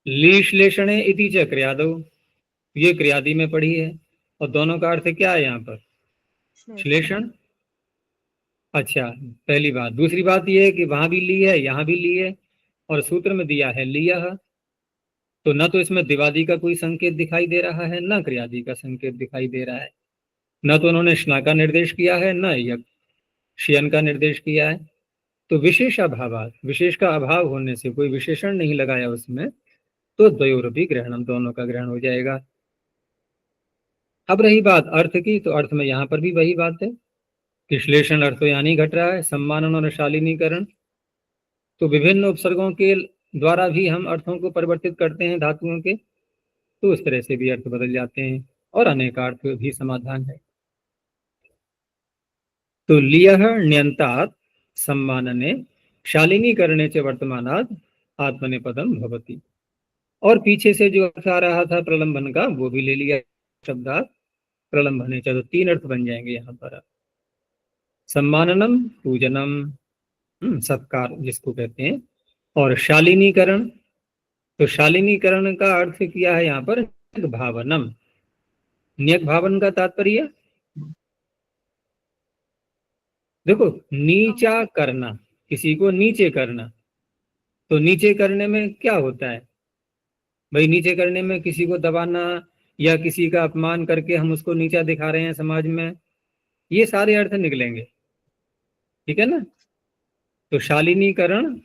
ली श्लेषणे इति च क्रियादो, ये क्रियादि में पड़ी है, और दोनों का अर्थ क्या है यहाँ पर? श्लेषण। अच्छा, पहली बात। दूसरी बात यह है कि वहां भी ली है, यहाँ भी ली है, और सूत्र में दिया है लियः, तो न तो इसमें दिवादी का कोई संकेत दिखाई दे रहा है, न क्रियादि का संकेत दिखाई दे रहा है, न तो उन्होंने स्ना का निर्देश किया है, न यक्षयन का निर्देश किया है। तो विशेष अभाव, विशेष का अभाव होने से, कोई विशेषण नहीं लगाया उसमें, तो द्वयोरपि ग्रहणम, दोनों का ग्रहण हो जाएगा। अब रही बात अर्थ की, तो अर्थ में यहाँ पर भी वही बात है, विश्लेषण अर्थ यानी घट रहा है, सम्मानन और शालिनीकरण, तो विभिन्न उपसर्गों के द्वारा भी हम अर्थों को परिवर्तित करते हैं धातुओं के, तो उस तरह से भी अर्थ बदल जाते हैं, और अनेकार्थ भी समाधान है। तो लियः ण्यन्तात् सम्मानने शालिनीकरणे च वर्तमानात् आत्मनेपदम भवति, और पीछे से जो अर्थ आ रहा था प्रलंबन का, वो भी ले लिया शब्दात् प्रलंबने च, तो तीन अर्थ बन जाएंगे यहाँ पर। सम्माननम पूजनम, सत्कार जिसको कहते हैं, और शालिनीकरण, तो शालिनीकरण का अर्थ किया है यहाँ पर भावनम। न्यक भावन का तात्पर्य देखो, नीचा करना, किसी को नीचे करना, तो नीचे करने में क्या होता है भाई? नीचे करने में किसी को दबाना या किसी का अपमान करके हम उसको नीचा दिखा रहे हैं समाज में, ये सारे अर्थ निकलेंगे, ठीक है ना। तो शालिनीकरण,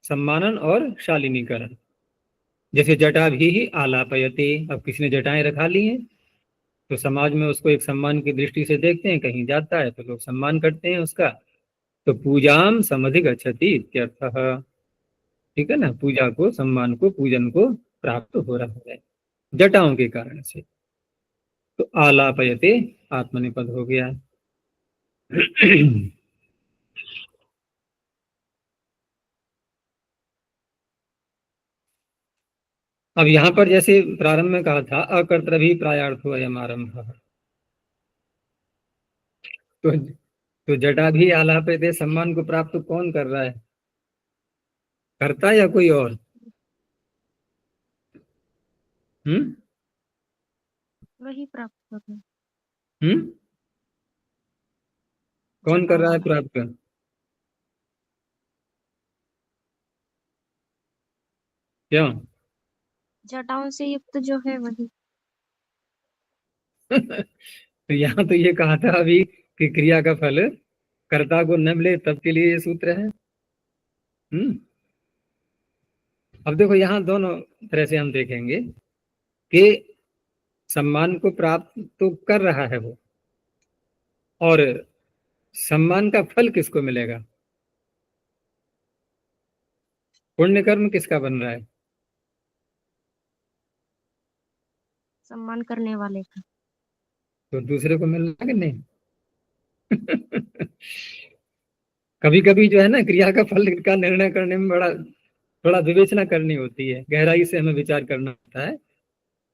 सम्मानन और शालिनीकरण, जैसे जटा भी आलापयते, अब किसी ने जटाएं रखा ली हैं तो समाज में उसको एक सम्मान की दृष्टि से देखते हैं, कहीं जाता है तो लोग सम्मान करते हैं उसका, तो पूजाम समधिगच्छति इत्यर्थः, ठीक है ना, पूजा को, सम्मान को, पूजन को प्राप्त हो रहा है जटाओं के कारण से, तो आलापयते आत्मनिपद हो गया। अब यहां पर जैसे प्रारंभ में कहा था अकर्तृभी प्रायार्थो अयम आरंभः, तो जटा भी आलापयते सम्मान को प्राप्त कौन कर रहा है? करता या कोई और? वही प्राप्त कर रहे हैं। कौन कर रहा है प्राप्त? क्यों? जटाओं से युक्त जो है वही। तो यहाँ तो ये कहा था अभी कि क्रिया का फल कर्ता को न मिले तब के लिए ये सूत्र है। अब देखो यहाँ दोनों तरह से हम देखेंगे कि सम्मान को प्राप्त तो कर रहा है वो, और सम्मान का फल किसको मिलेगा? पुण्य कर्म किसका बन रहा है? सम्मान करने वाले का। तो दूसरे को मिल रहा है कि नहीं? कभी कभी जो है ना, क्रिया का फल का निर्णय करने में बड़ा थोड़ा विवेचना करनी होती है, गहराई से हमें विचार करना होता है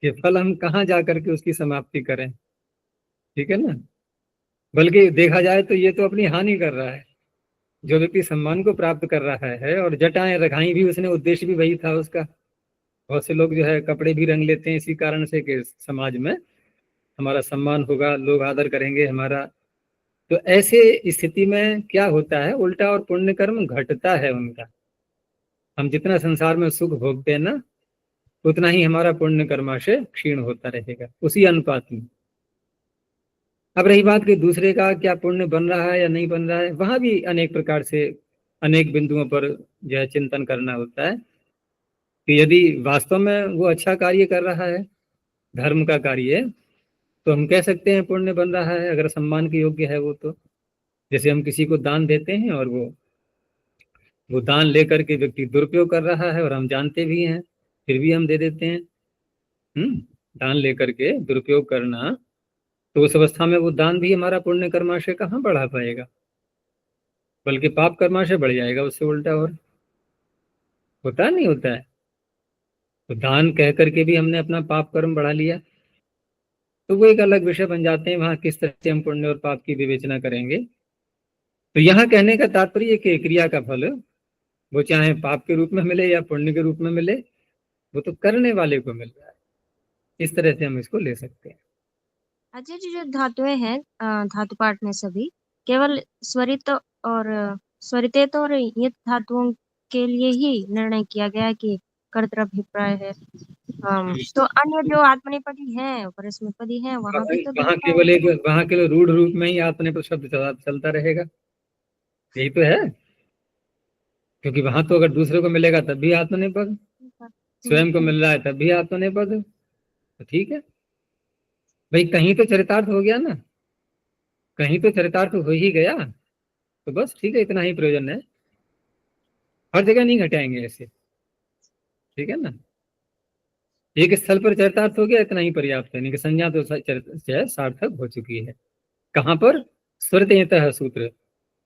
कि फल हम कहाँ जा करके उसकी समाप्ति करें। ठीक है ना? बल्कि देखा जाए तो ये तो अपनी हानि कर रहा है। जो व्यक्ति सम्मान को प्राप्त कर रहा है, और जटाएं रखाई भी उसने, उद्देश्य भी वही था उसका। बहुत से लोग जो है कपड़े भी रंग लेते हैं इसी कारण से कि समाज में हमारा सम्मान होगा, लोग आदर करेंगे हमारा। तो ऐसे स्थिति में क्या होता है, उल्टा और पुण्य कर्म घटता है उनका। हम जितना संसार में सुख भोगते हैं ना, उतना ही हमारा पुण्य कर्माशय क्षीण होता रहेगा उसी अनुपात में। अब रही बात कि दूसरे का क्या पुण्य बन रहा है या नहीं बन रहा है, वहां भी अनेक प्रकार से अनेक बिंदुओं पर जो है चिंतन करना होता है कि यदि वास्तव में वो अच्छा कार्य कर रहा है, धर्म का कार्य है, तो हम कह सकते हैं पुण्य बन रहा है, अगर सम्मान के योग्य है वो। तो जैसे हम किसी को दान देते हैं और वो दान लेकर के व्यक्ति दुरुपयोग कर रहा है और हम जानते भी हैं, फिर भी हम दे देते हैं। दान लेकर के दुरुपयोग करना, तो उस अवस्था में वो दान भी हमारा पुण्य कर्माशय कहाँ बढ़ा पाएगा, बल्कि पाप कर्माशय बढ़ जाएगा उससे उल्टा। और होता नहीं होता है? तो दान कह करके भी हमने अपना पाप कर्म बढ़ा लिया। तो वो एक अलग विषय बन जाते हैं, वहां किस तरह से हम पुण्य और पाप की विवेचना करेंगे। तो यहाँ कहने का तात्पर्य कि क्रिया का फल वो चाहे पाप के रूप में मिले या पुण्य के रूप में मिले, वो तो करने वाले को मिल रहा है। इस तरह से हम इसको ले सकते हैं। अजय जी, जो धातुएं हैं धातु पाठ में सभी केवल स्वरित और स्वरितेत और ये धातुओं के लिए ही निर्णय किया गया है कि कर्तृभिप्राय है। तो अन्य जो आत्मनेपदी है, परस्मैपदी है, वहां भी तो दिखता है। वहां केवल रूढ़ रूप में ही आत्मनेपद शब्द चलता रहेगा, यही तो है। क्योंकि वहां तो अगर दूसरे को मिलेगा तब भी आत्मनेपद, स्वयं को मिल रहा है तब भी आत्मनेपद, तो ठीक है भाई। कहीं तो चरितार्थ हो गया ना, कहीं तो चरितार्थ हो ही गया, तो बस ठीक है, इतना ही प्रयोजन है। हर जगह नहीं घटाएंगे ऐसे, ठीक है ना? एक स्थल पर चरितार्थ हो गया, इतना ही पर्याप्त है, नहीं कि संज्ञा तो सार्थक हो चुकी है। कहाँ पर? स्वरतेयतः सूत्र।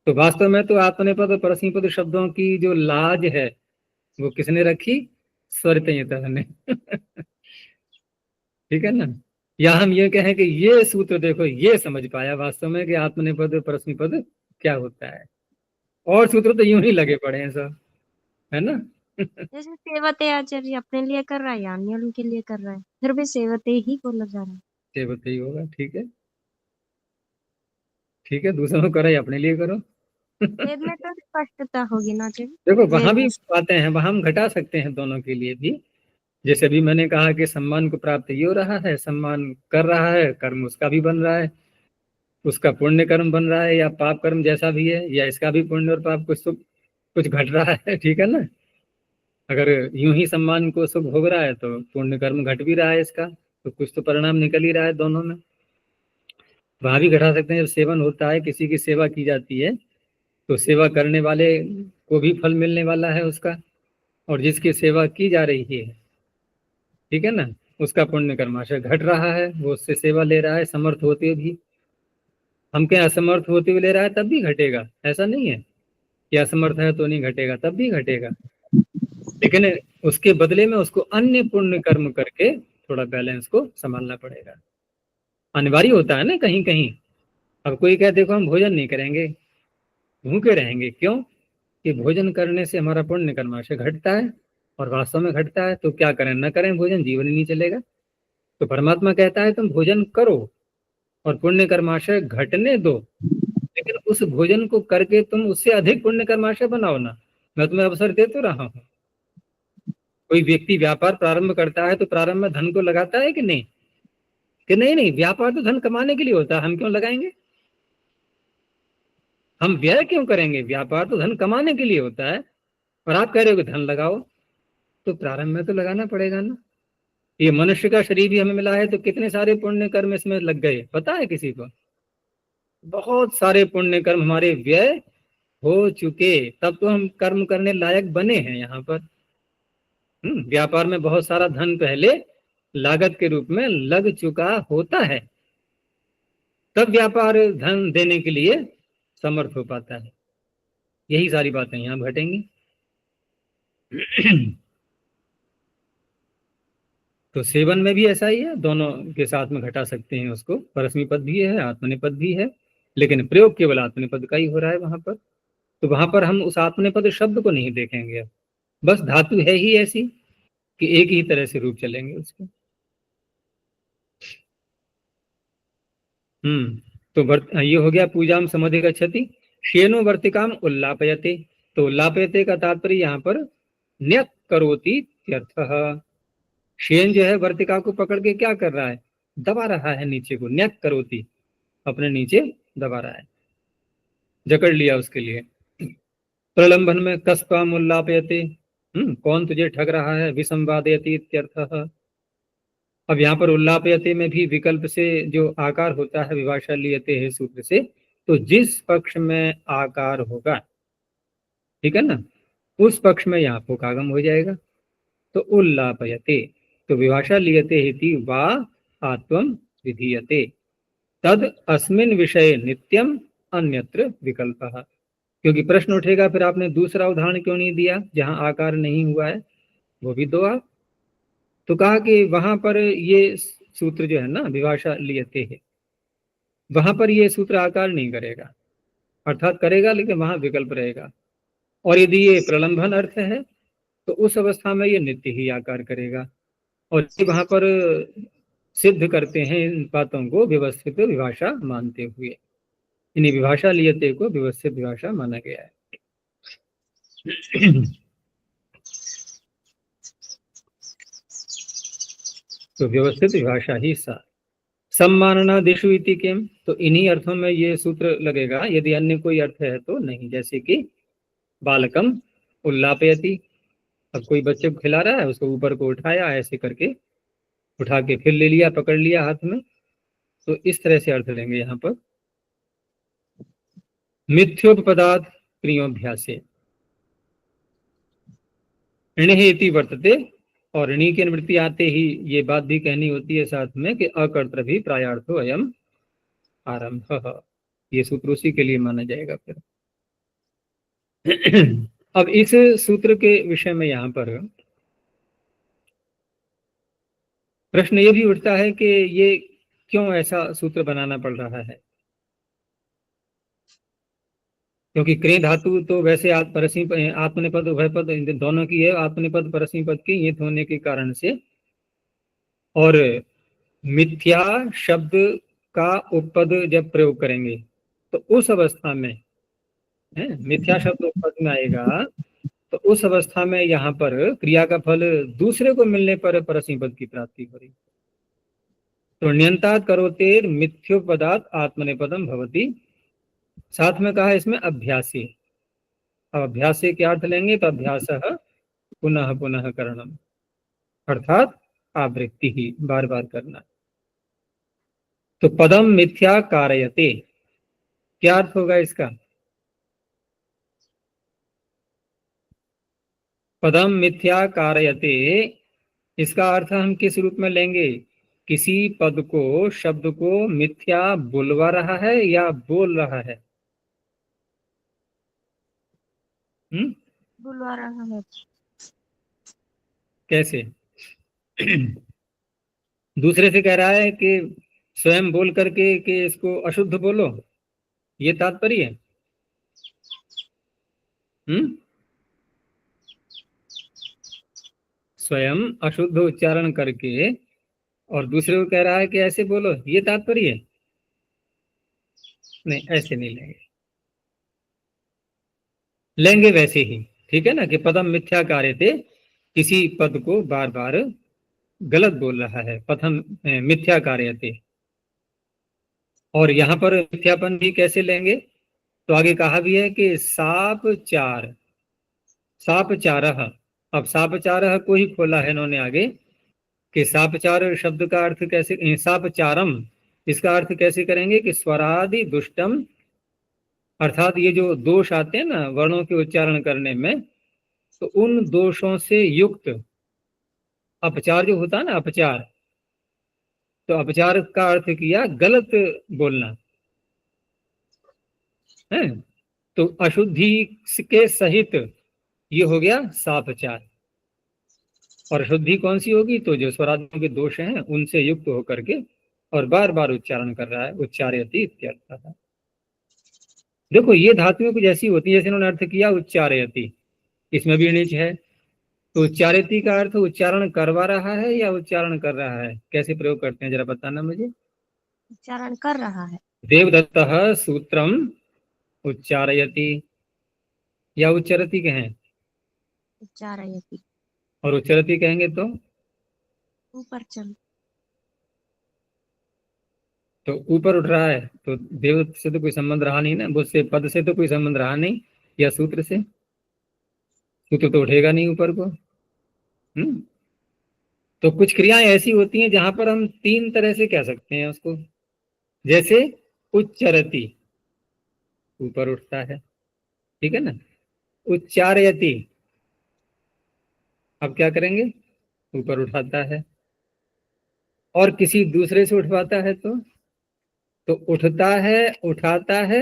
तो वास्तव में तो आत्मनेपद और परस्मैपद शब्दों की जो लाज है वो किसने रखी? स्वरतेयतः ने। ठीक है ना? या हम ये कहें कि ये सूत्र देखो, ये समझ पाया वास्तव में कि आत्मनेपद और परस्मैपद क्या होता है, और सूत्र तो यूं ही लगे पड़े हैं सब, है ना? जैसे सेवते आचार्य अपने लिए कर रहा है या अन्य के लिए कर रहा है, फिर भी सेवते ही बोला जा रहा है। सेवते ही होगा, ठीक है, ठीक है, दूसरों को करो या अपने लिए करो। वेद में तो स्पष्टता होगी ना आचार्य। देखो वहां वेद भी में बातें हैं, वहां हम घटा सकते हैं दोनों के लिए भी। जैसे अभी मैंने कहा कि सम्मान को प्राप्त ये हो रहा है, सम्मान कर रहा है, कर्म उसका भी बन रहा है, उसका पुण्य कर्म बन रहा है या पाप कर्म जैसा भी है, या इसका भी पुण्य और पाप कुछ तो कुछ घट रहा है। ठीक है ना? अगर यूं ही सम्मान को सुख भोग रहा है तो पुण्य कर्म घट भी रहा है इसका, तो कुछ तो परिणाम निकल ही रहा है दोनों में। वहां भी घटा सकते हैं। जब सेवन होता है, किसी की सेवा की जाती है, तो सेवा करने वाले को भी फल मिलने वाला है उसका, और जिसकी सेवा की जा रही है, ठीक है ना, उसका पुण्य कर्माशय घट रहा है, वो उससे सेवा ले रहा है समर्थ होते भी। हम क्या असमर्थ होते हुए ले रहा है तब भी घटेगा, ऐसा नहीं है कि असमर्थ है तो नहीं घटेगा, तब भी घटेगा, लेकिन उसके बदले में उसको अन्य पुण्य कर्म करके थोड़ा बैलेंस को संभालना पड़ेगा। अनिवार्य होता है ना कहीं कहीं। अब कोई कहे देखो हम भोजन नहीं करेंगे, भूखे रहेंगे, क्यों? कि भोजन करने से हमारा पुण्य कर्माशय घटता है, और वास्तव में घटता है, तो क्या करें न करें, भोजन जीवन ही नहीं चलेगा। तो परमात्मा कहता है तुम भोजन करो और पुण्य कर्माशय घटने दो, लेकिन उस भोजन को करके तुम उससे अधिक पुण्य कर्माशय बनाओ ना। मैं तुम्हें अवसर दे तो रहा हूँ। कोई व्यक्ति व्यापार प्रारंभ करता है तो प्रारंभ में धन को लगाता है कि नहीं? कि नहीं, नहीं, व्यापार तो धन कमाने के लिए होता है, हम क्यों लगाएंगे? हम व्यय क्यों करेंगे? व्यापार तो धन कमाने के लिए होता है, और आप कह रहे हो कि धन लगाओ, तो प्रारंभ में तो लगाना पड़ेगा ना। ये मनुष्य का शरीर भी हमें मिला है, तो कितने सारे पुण्य कर्म इसमें लग गए पता है किसी को? बहुत सारे पुण्य कर्म हमारे व्यय हो चुके, तब तो हम कर्म करने लायक बने हैं यहाँ पर। व्यापार में बहुत सारा धन पहले लागत के रूप में लग चुका होता है, तब व्यापार धन देने के लिए समर्थ हो पाता है। यही सारी बातें यहाँ घटेंगी। तो सेवन में भी ऐसा ही है, दोनों के साथ में घटा सकते हैं उसको। परस्मैपद भी है, आत्मनेपद भी है, लेकिन प्रयोग केवल आत्मनेपद का ही हो रहा है वहां पर। तो वहां पर हम उस आत्मनेपद शब्द को नहीं देखेंगे, अब बस धातु है ही ऐसी कि एक ही तरह से रूप चलेंगे उसके। तो ये हो गया पूजाम समाधि गच्छति। शेनो वर्तिकाम उल्लापयते, तो उल्लापयते का तात्पर्य यहाँ पर न्यक करोति इत्यर्थः। शेन जो है वर्तिका को पकड़ के क्या कर रहा है? दबा रहा है नीचे को, न्यक करोति, अपने नीचे दबा रहा है, जकड़ लिया उसके लिए। प्रलंबन में कस्त्वाम उल्लापयते, कौन तुझे ठग रहा है, विसंवादयति इत्यर्थः। अब यहाँ पर उल्लापयते में भी विकल्प से जो आकार होता है, विभाषा लियते है सूत्र से, तो जिस पक्ष में आकार होगा, ठीक है ना, उस पक्ष में यहाँ पुकागम हो जाएगा। तो उल्लापयते, तो विभाषा लियते हेति वा आत्वम विधीयते तद अस्मिन विषय नित्यम अन्यत्र विकल्पः। क्योंकि प्रश्न उठेगा फिर आपने दूसरा उदाहरण क्यों नहीं दिया जहां आकार नहीं हुआ है, वो भी दो आप। तो कहा कि वहां पर ये सूत्र जो है ना विभाषा लियते है, वहां पर ये सूत्र आकार नहीं करेगा, अर्थात करेगा लेकिन वहां विकल्प रहेगा। और यदि ये प्रलंबन अर्थ है तो उस अवस्था में ये नित्य ही आकार करेगा। और वहां पर सिद्ध करते हैं इन बातों को व्यवस्थित विभाषा मानते हुए, इन्हीं विभाषा लियते को व्यवस्थित विभाषा माना गया है। तो व्यवस्थित विभाषा ही सा सम्मानना दिशु इति किम, तो इन्हीं अर्थों में ये सूत्र लगेगा, यदि अन्य कोई अर्थ है तो नहीं। जैसे कि बालकम उल्लापयति, अब कोई बच्चे को खिला रहा है, उसको ऊपर को उठाया, ऐसे करके उठा के फिर ले लिया, पकड़ लिया हाथ में, तो इस तरह से अर्थ लेंगे यहाँ पर। मिथ्योपपदात् क्रियोभ्यासे ऋणेति वर्तते, और ऋणी की निवृत्ति आते ही ये बात भी कहनी होती है साथ में कि अकर्तृ प्रायार्थो अयम आरंभ, ये सूत्र उसी के लिए माना जाएगा फिर। अब इस सूत्र के विषय में यहाँ पर प्रश्न ये भी उठता है कि ये क्यों ऐसा सूत्र बनाना पड़ रहा है, क्योंकि क्रे धातु तो वैसे आत्मनेपद उभयपद दोनों की है, आत्मनेपद परस्मैपद की ये होने के कारण से, और मिथ्या शब्द का उपपद जब प्रयोग करेंगे तो उस अवस्था में मिथ्या शब्द उपपद में आएगा, तो उस अवस्था में यहाँ पर क्रिया का फल दूसरे को मिलने पर परस्मैपद की प्राप्ति हो रही। तो ण्यन्तात् करोतेर मिथ्योपदात् आत्मनेपदम भवति, साथ में कहा इसमें अभ्यासी। अब अभ्यास से क्या अर्थ लेंगे, तो अभ्यास पुनः पुनः करणम, अर्थात आवृत्ति ही, बार बार करना। तो पदम मिथ्या कारयते, क्या अर्थ होगा इसका? पदम मिथ्या कारयते, इसका अर्थ हम किस रूप में लेंगे? किसी पद को, शब्द को मिथ्या बुलवा रहा है या बोल रहा है? बुलवा रहा है। कैसे? दूसरे से कह रहा है कि स्वयं बोल करके कि इसको अशुद्ध बोलो, ये तात्पर्य है? स्वयं अशुद्ध उच्चारण करके और दूसरे को कह रहा है कि ऐसे बोलो, ये तात्पर्य है? नहीं, ऐसे नहीं लेंगे वैसे ही, ठीक है ना, कि पदम मिथ्या कार्यते, किसी पद को बार बार गलत बोल रहा है, पदम मिथ्या कार्यते। और यहाँ पर मिथ्यापन भी कैसे लेंगे? तो आगे कहा भी है कि साप चार, साप चारह। अब साप चारह को ही खोला है इन्होंने आगे कि साप चार शब्द का अर्थ कैसे, साप चारम, इसका अर्थ कैसे करेंगे कि स्वरादि दुष्टम, अर्थात ये जो दोष आते हैं ना वर्णों के उच्चारण करने में, तो उन दोषों से युक्त अपचार जो होता है ना, अपचार, तो अपचार का अर्थ किया गलत बोलना है। तो अशुद्धि के सहित ये हो गया सापचार। और शुद्धि कौन सी होगी, तो जो स्वरादियों के दोष हैं उनसे युक्त होकर के और बार बार उच्चारण कर रहा है, उच्चारयति इत्यर्थ है। देखो ये धातुएं कुछ ऐसी होती है जैसे इन्होंने अर्थ किया उच्चारयति, इसमें भी नीच है। तो उच्चारयति का अर्थ उच्चारण करवा रहा है या उच्चारण कर रहा है, कैसे प्रयोग करते हैं जरा बताना मुझे। उच्चारण कर रहा है। देवदत्तः सूत्रम उच्चारयति, या उच्चरति कहें, उच्चारयति, और उच्चरति कहेंगे ऊपर चल, तो ऊपर उठ रहा है। तो देव से तो कोई संबंध रहा नहीं ना, बुद्ध से, पद से तो कोई संबंध रहा नहीं, या सूत्र से, सूत्र तो उठेगा नहीं ऊपर को। तो कुछ क्रियाएं ऐसी होती हैं जहां पर हम तीन तरह से कह सकते हैं उसको, जैसे उच्चरति ऊपर उठता है, ठीक है ना। उच्चारयति अब क्या करेंगे, ऊपर उठाता है। और किसी दूसरे से उठवाता है तो उठता है, उठाता है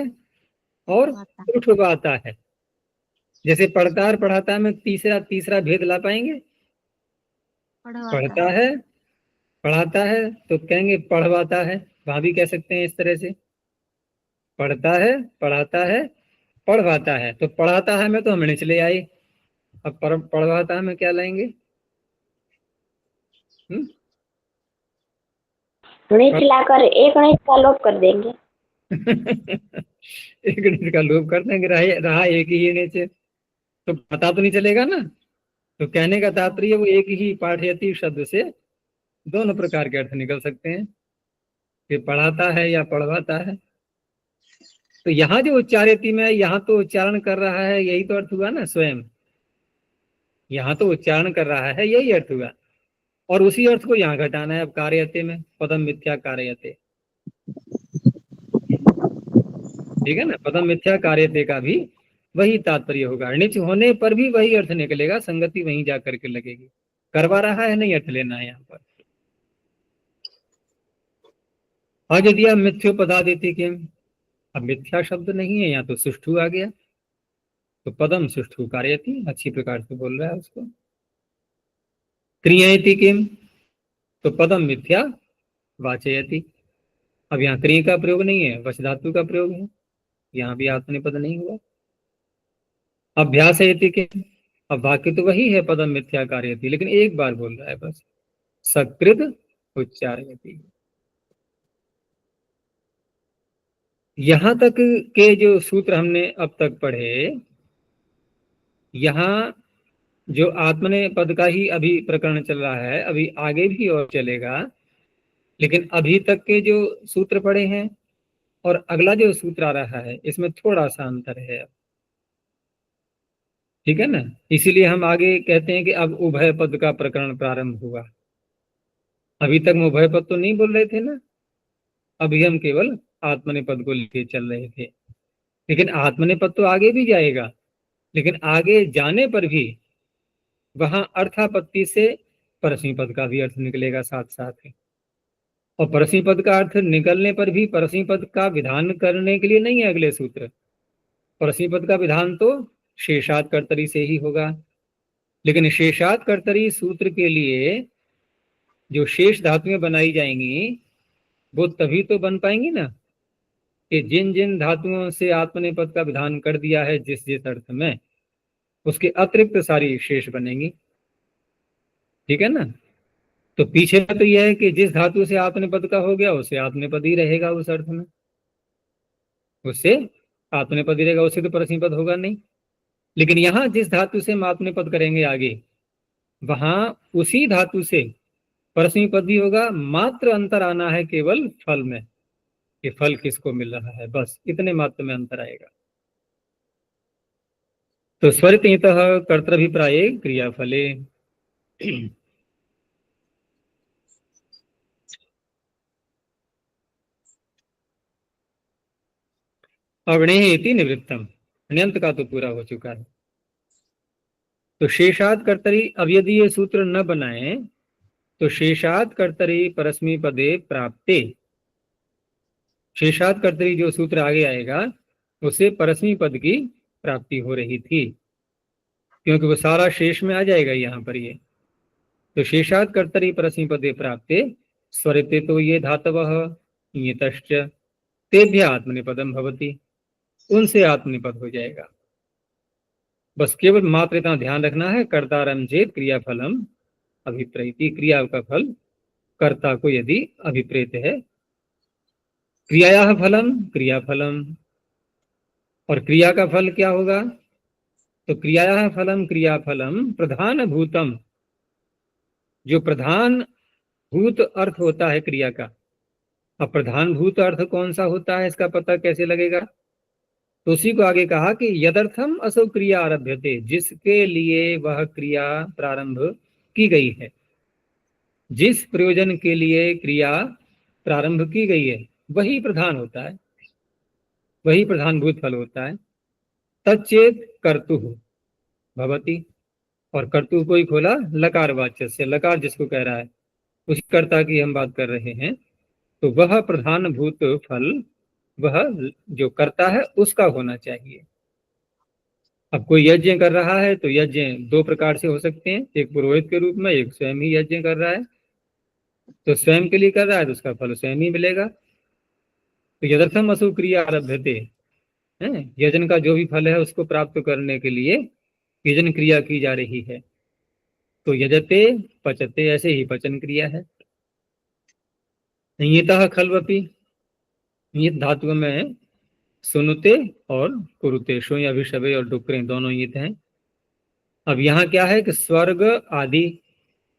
और उठवाता है। जैसे पढ़ता और पढ़ाता में तीसरा तीसरा भेद ला पाएंगे। पढ़ता है, पढ़ाता है तो कहेंगे पढ़वाता है, वहां भी कह सकते हैं इस तरह से, पढ़ता है, पढ़ाता है, पढ़वाता है। तो पढ़ाता है में तो हम निचले आए, अब पढ़वाता है में क्या लाएंगे, लाकर एक नीच का लोप कर देंगे। एक नीच का लोप कर देंगे, रहा एक ही नीचे, तो पता तो नहीं चलेगा ना। तो कहने का तात्पर्य वो एक ही पाठयति शब्द से दोनों प्रकार के अर्थ निकल सकते हैं, कि पढ़ाता है या पढ़वाता है। तो यहाँ जो उच्चारयति में, यहाँ तो उच्चारण कर रहा है, यही तो अर्थ हुआ ना स्वयं, यहाँ तो उच्चारण कर रहा है यही अर्थ हुआ, और उसी अर्थ को यहाँ घटाना है अब कार्यते में, पदम मिथ्या कार्यते, ठीक है ना। पदम मिथ्या कार्यते का भी वही तात्पर्य होगा, नीच होने पर भी वही अर्थ निकलेगा, संगति वहीं जा करके लगेगी। करवा रहा है नहीं अर्थ लेना है यहाँ पर। आगे दिया मिथ्योपदादिति के, अब मिथ्या शब्द नहीं है यहाँ, तो सुष्ठु आ गया, तो पदम सुष्ठु कार्यति, अच्छी प्रकार से बोल रहा है उसको। क्रियति किम, तो पदम मिथ्या वाचयति। अब यहाँ क्रिय का प्रयोग नहीं है, वश धातु का प्रयोग है, यहाँ भी आत्मनेपद नहीं हुआ। अभ्यासयति किम, अब वाक्य तो वही है पदम मिथ्या कार्यति, लेकिन एक बार बोल रहा है बस, सकृत उच्चारयति। यहां तक के जो सूत्र हमने अब तक पढ़े, यहाँ जो आत्मने पद का ही अभी प्रकरण चल रहा है, अभी आगे भी और चलेगा, लेकिन अभी तक के जो सूत्र पढ़े हैं और अगला जो सूत्र आ रहा है इसमें थोड़ा सा अंतर है, ठीक है ना। इसीलिए हम आगे कहते हैं कि अब उभय पद का प्रकरण प्रारंभ हुआ। अभी तक हम उभय पद तो नहीं बोल रहे थे ना, अभी हम केवल आत्मनेपद को लेके चल रहे थे, लेकिन आत्मनेपद तो आगे भी जाएगा, लेकिन आगे जाने पर भी वहां अर्थापत्ति से परस्मी पद का भी अर्थ निकलेगा साथ साथ है। और परस्मी पद का अर्थ निकलने पर भी परस्मी पद का विधान करने के लिए नहीं है अगले सूत्र, परस्मी पद का विधान तो शेषात कर्तरी से ही होगा। लेकिन शेषात कर्तरी सूत्र के लिए जो शेष धातुएं बनाई जाएंगी वो तभी तो बन पाएंगी ना, कि जिन जिन धातुओं से आत्मनेपद का विधान कर दिया है जिस जिस अर्थ में, उसके अतिरिक्त सारी शेष बनेंगी, ठीक है ना। तो पीछे तो यह है कि जिस धातु से आत्मनेपद का हो गया उसे आत्मनेपद ही रहेगा उस अर्थ में, उससे आत्मनेपद ही रहेगा, उससे तो परस्मैपद होगा नहीं। लेकिन यहाँ जिस धातु से हम आत्मनेपद करेंगे आगे, वहां उसी धातु से परस्मैपद भी होगा, मात्र अंतर आना है केवल फल में, कि फल किसको मिल रहा है, बस इतने मात्र में अंतर आएगा। तो स्वरितः कर्तृभिप्राये क्रियाफले। अवणेः इति निवृत्तम, ण्यंत का तो पूरा हो चुका है। तो शेषाद कर्तरी, अब यदि ये सूत्र न बनाए तो शेषाद कर्तरी परस्मी पदे प्राप्ते, शेषाद कर्तरी जो सूत्र आगे आएगा उसे परस्मी पद की प्राप्ति हो रही थी, क्योंकि वो सारा शेष में आ जाएगा यहाँ पर ये। तो शेषाद कर्तरी परस्मी पदे प्राप्ते स्वरिते तो ये धातवः नियतश्च तेभ्य आत्मनिपदम भवति, उनसे आत्मनिपद हो जाएगा। बस केवल मात्र इतना ध्यान रखना है, कर्तारम चेत क्रियाफलम अभिप्रेति, क्रिया का फल कर्ता को यदि अभिप्रेत है, क्रियाया फलम क्रियाफलम, और क्रिया का फल क्या होगा? तो क्रियाया फलम क्रियाफलम प्रधान भूतम, जो प्रधान भूत अर्थ होता है क्रिया का। अब प्रधान भूत अर्थ कौन सा होता है, इसका पता कैसे लगेगा? तो उसी को आगे कहा कि यदर्थम असौ क्रिया आरभ्यते, जिसके लिए वह क्रिया प्रारंभ की गई है, जिस प्रयोजन के लिए क्रिया प्रारंभ की गई है वही प्रधान होता है, वही प्रधानभूत फल होता है। तच्चेत कर्तु भवति, और कर्तु को ही खोला लकार वाच्य से, लकार जिसको कह रहा है उस कर्ता की हम बात कर रहे हैं। तो वह प्रधानभूत फल वह जो करता है उसका होना चाहिए। अब कोई यज्ञ कर रहा है तो यज्ञ दो प्रकार से हो सकते हैं, एक पुरोहित के रूप में, एक स्वयं ही यज्ञ कर रहा है। तो स्वयं के लिए कर रहा है तो उसका फल स्वयं ही मिलेगा। तो यदर्थम असु क्रिया आरभ्यते, यजन का जो भी फल है उसको प्राप्त करने के लिए यजन क्रिया की जा रही है। तो यजते पचते, ऐसे ही पचन क्रिया है। नियतः खल्वपि, नियत धातु में सुनुते और कुरुते, शो या विषवे और डुक्रे दोनों नियत हैं। अब यहाँ क्या है कि स्वर्ग आदि,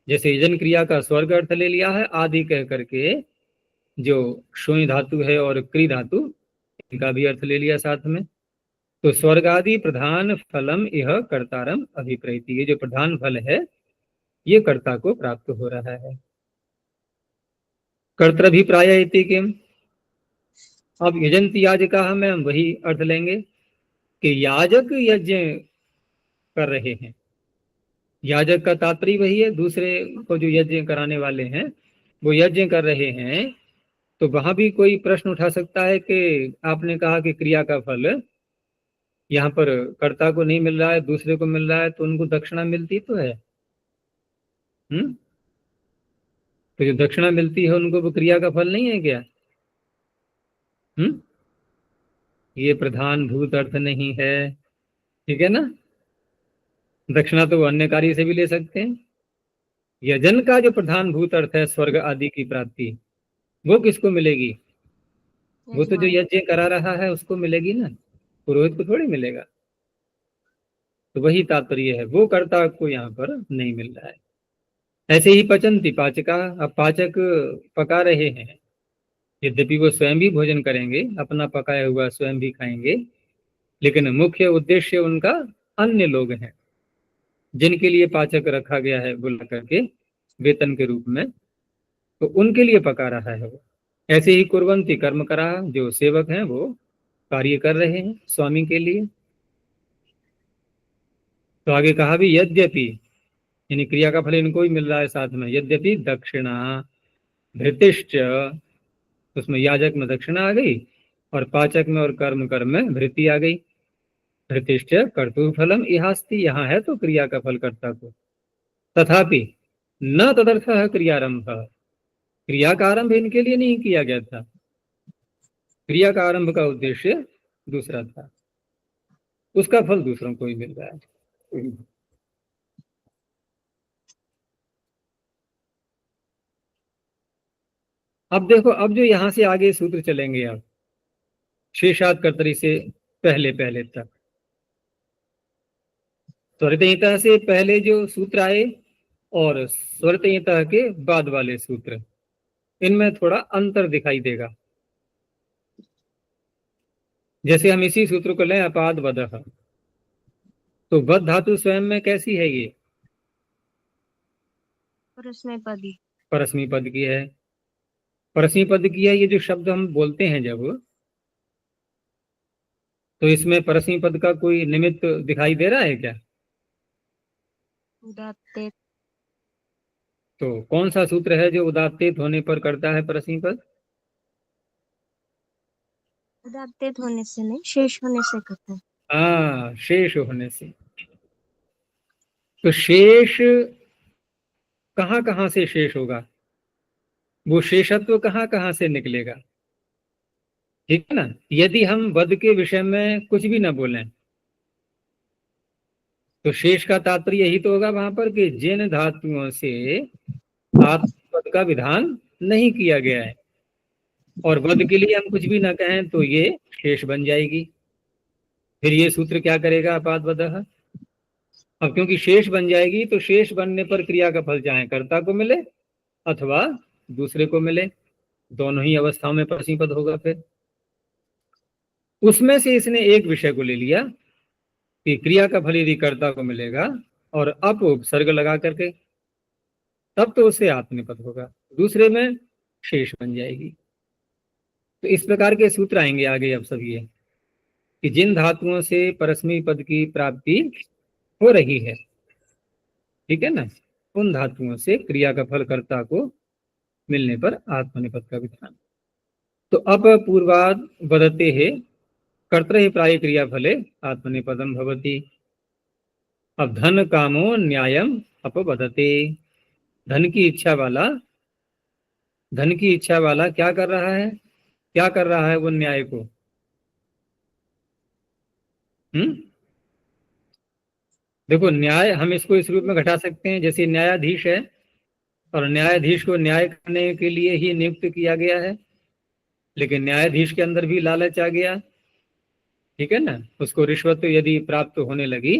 जैसे यजन क्रिया का स्वर्ग अर्थ ले लिया है, आदि कह करके जो शोय धातु है और क्री धातु इनका भी अर्थ ले लिया साथ में। तो स्वर्ग आदि प्रधान फलम यह कर्तारम अभिप्रेति, ये जो प्रधान फल है ये कर्ता को प्राप्त हो रहा है। कर्तृभिप्राय इति किम, अब यजंती याजका हमें हम वही अर्थ लेंगे कि याजक यज्ञ कर रहे हैं। याजक का तात्पर्य वही है, दूसरे को जो यज्ञ कराने वाले हैं वो यज्ञ कर रहे हैं। तो वहां भी कोई प्रश्न उठा सकता है कि आपने कहा कि क्रिया का फल यहाँ पर कर्ता को नहीं मिल रहा है, दूसरे को मिल रहा है, तो उनको दक्षिणा मिलती तो है। तो जो दक्षिणा मिलती है उनको वो क्रिया का फल नहीं है क्या? ये प्रधान भूत अर्थ नहीं है, ठीक है ना। दक्षिणा तो वो अन्य कार्य से भी ले सकते हैं। यजन का जो प्रधान भूत अर्थ है स्वर्ग आदि की प्राप्ति, वो किसको मिलेगी? वो तो जो यज्ञ करा रहा है उसको मिलेगी ना, पुरोहित को थोड़ी मिलेगा। तो वही तात्पर्य है, वो कर्ता को यहाँ पर नहीं मिल रहा है। ऐसे ही पचंती पाचका, अब पाचक पका रहे हैं, यद्यपि वो स्वयं भी भोजन करेंगे, अपना पकाया हुआ स्वयं भी खाएंगे, लेकिन मुख्य उद्देश्य उनका अन्य लोग हैं जिनके लिए पाचक रखा गया है बुला करके वेतन के रूप में, तो उनके लिए पका रहा है वो। ऐसे ही कुर्वंती कर्म करा, जो सेवक हैं वो कार्य कर रहे हैं स्वामी के लिए। तो आगे कहा भी यद्यपि, यानी क्रिया का फल इनको ही मिल रहा है साथ में, यद्यपि दक्षिणा भृतिश्च, उसमें याजक में दक्षिणा आ गई और पाचक में और कर्म में भृति आ गई। भृतिश्च कर्तु फलम इहास्ति, यहाँ है तो क्रिया का फल कर्ता को। तथापि न तदर्थ क्रियारंभ, क्रिया का आरंभ इनके लिए नहीं किया गया था, क्रिया का आरंभ का उद्देश्य दूसरा था, उसका फल दूसरों को ही मिल रहा है। अब देखो, अब जो यहां से आगे सूत्र चलेंगे अब शेषाद कर्तरी से पहले पहले तक, स्वरितयतः से पहले जो सूत्र आए और स्वरितयतः के बाद वाले सूत्र, इनमें थोड़ा अंतर दिखाई देगा। जैसे हम इसी सूत्र को लें अपाद वदह, तो वद धातु स्वयं में कैसी है? ये परस्मैपदी। परस्मी पद की है। परस्मी पद की है। ये जो शब्द हम बोलते हैं जब, तो इसमें परस्मी पद का कोई निमित्त दिखाई दे रहा है क्या? उदात्ते। तो कौन सा सूत्र है जो उदात्तेत होने पर करता है परस्मी पद? उदात्तेत होने से नहीं, शेष होने से करते हैं। हाँ, शेष होने से। तो शेष कहाँ कहाँ से शेष होगा? वो शेषत्व कहाँ कहाँ से निकलेगा? ठीक है ना। यदि हम वध के विषय में कुछ भी ना बोलें, तो शेष का तात्पर्य यही तो होगा वहां पर कि जिन धातुओं से आत्मपद का विधान नहीं किया गया है, और वध के लिए हम कुछ भी ना कहें, तो ये शेष बन जाएगी। फिर ये सूत्र क्या करेगा? अपादवदः। अब क्योंकि शेष बन जाएगी, तो शेष बनने पर क्रिया का फल चाहे कर्ता को मिले अथवा दूसरे को मिले, दोनों ही अवस्थाओं में परस्मी पद होगा। फिर उसमें से इसने एक विषय को ले लिया कि क्रिया का फल यदि कर्ता को मिलेगा और अप उपसर्ग लगा करके, तब तो उससे आत्मनिपद होगा, दूसरे में शेष बन जाएगी। तो इस प्रकार के सूत्र आएंगे आगे अब सब ये, कि जिन धातुओं से परस्मी पद की प्राप्ति हो रही है, ठीक है ना, उन धातुओं से क्रिया का फल कर्ता को मिलने पर आत्मनिपद का विधान। तो अब पूर्वाद वदते है कर्तृ प्राय क्रिया फले आत्मनिपदम भवति। अब धन कामो न्यायम अपवदते। धन की इच्छा वाला, धन की इच्छा वाला क्या कर रहा है? क्या कर रहा है वो न्याय को? देखो, न्याय हम इसको इस रूप में घटा सकते हैं, जैसे न्यायाधीश है और न्यायाधीश को न्याय करने के लिए ही नियुक्त किया गया है, लेकिन न्यायाधीश के अंदर भी लालच आ गया, ठीक है ना। उसको रिश्वत यदि प्राप्त होने लगी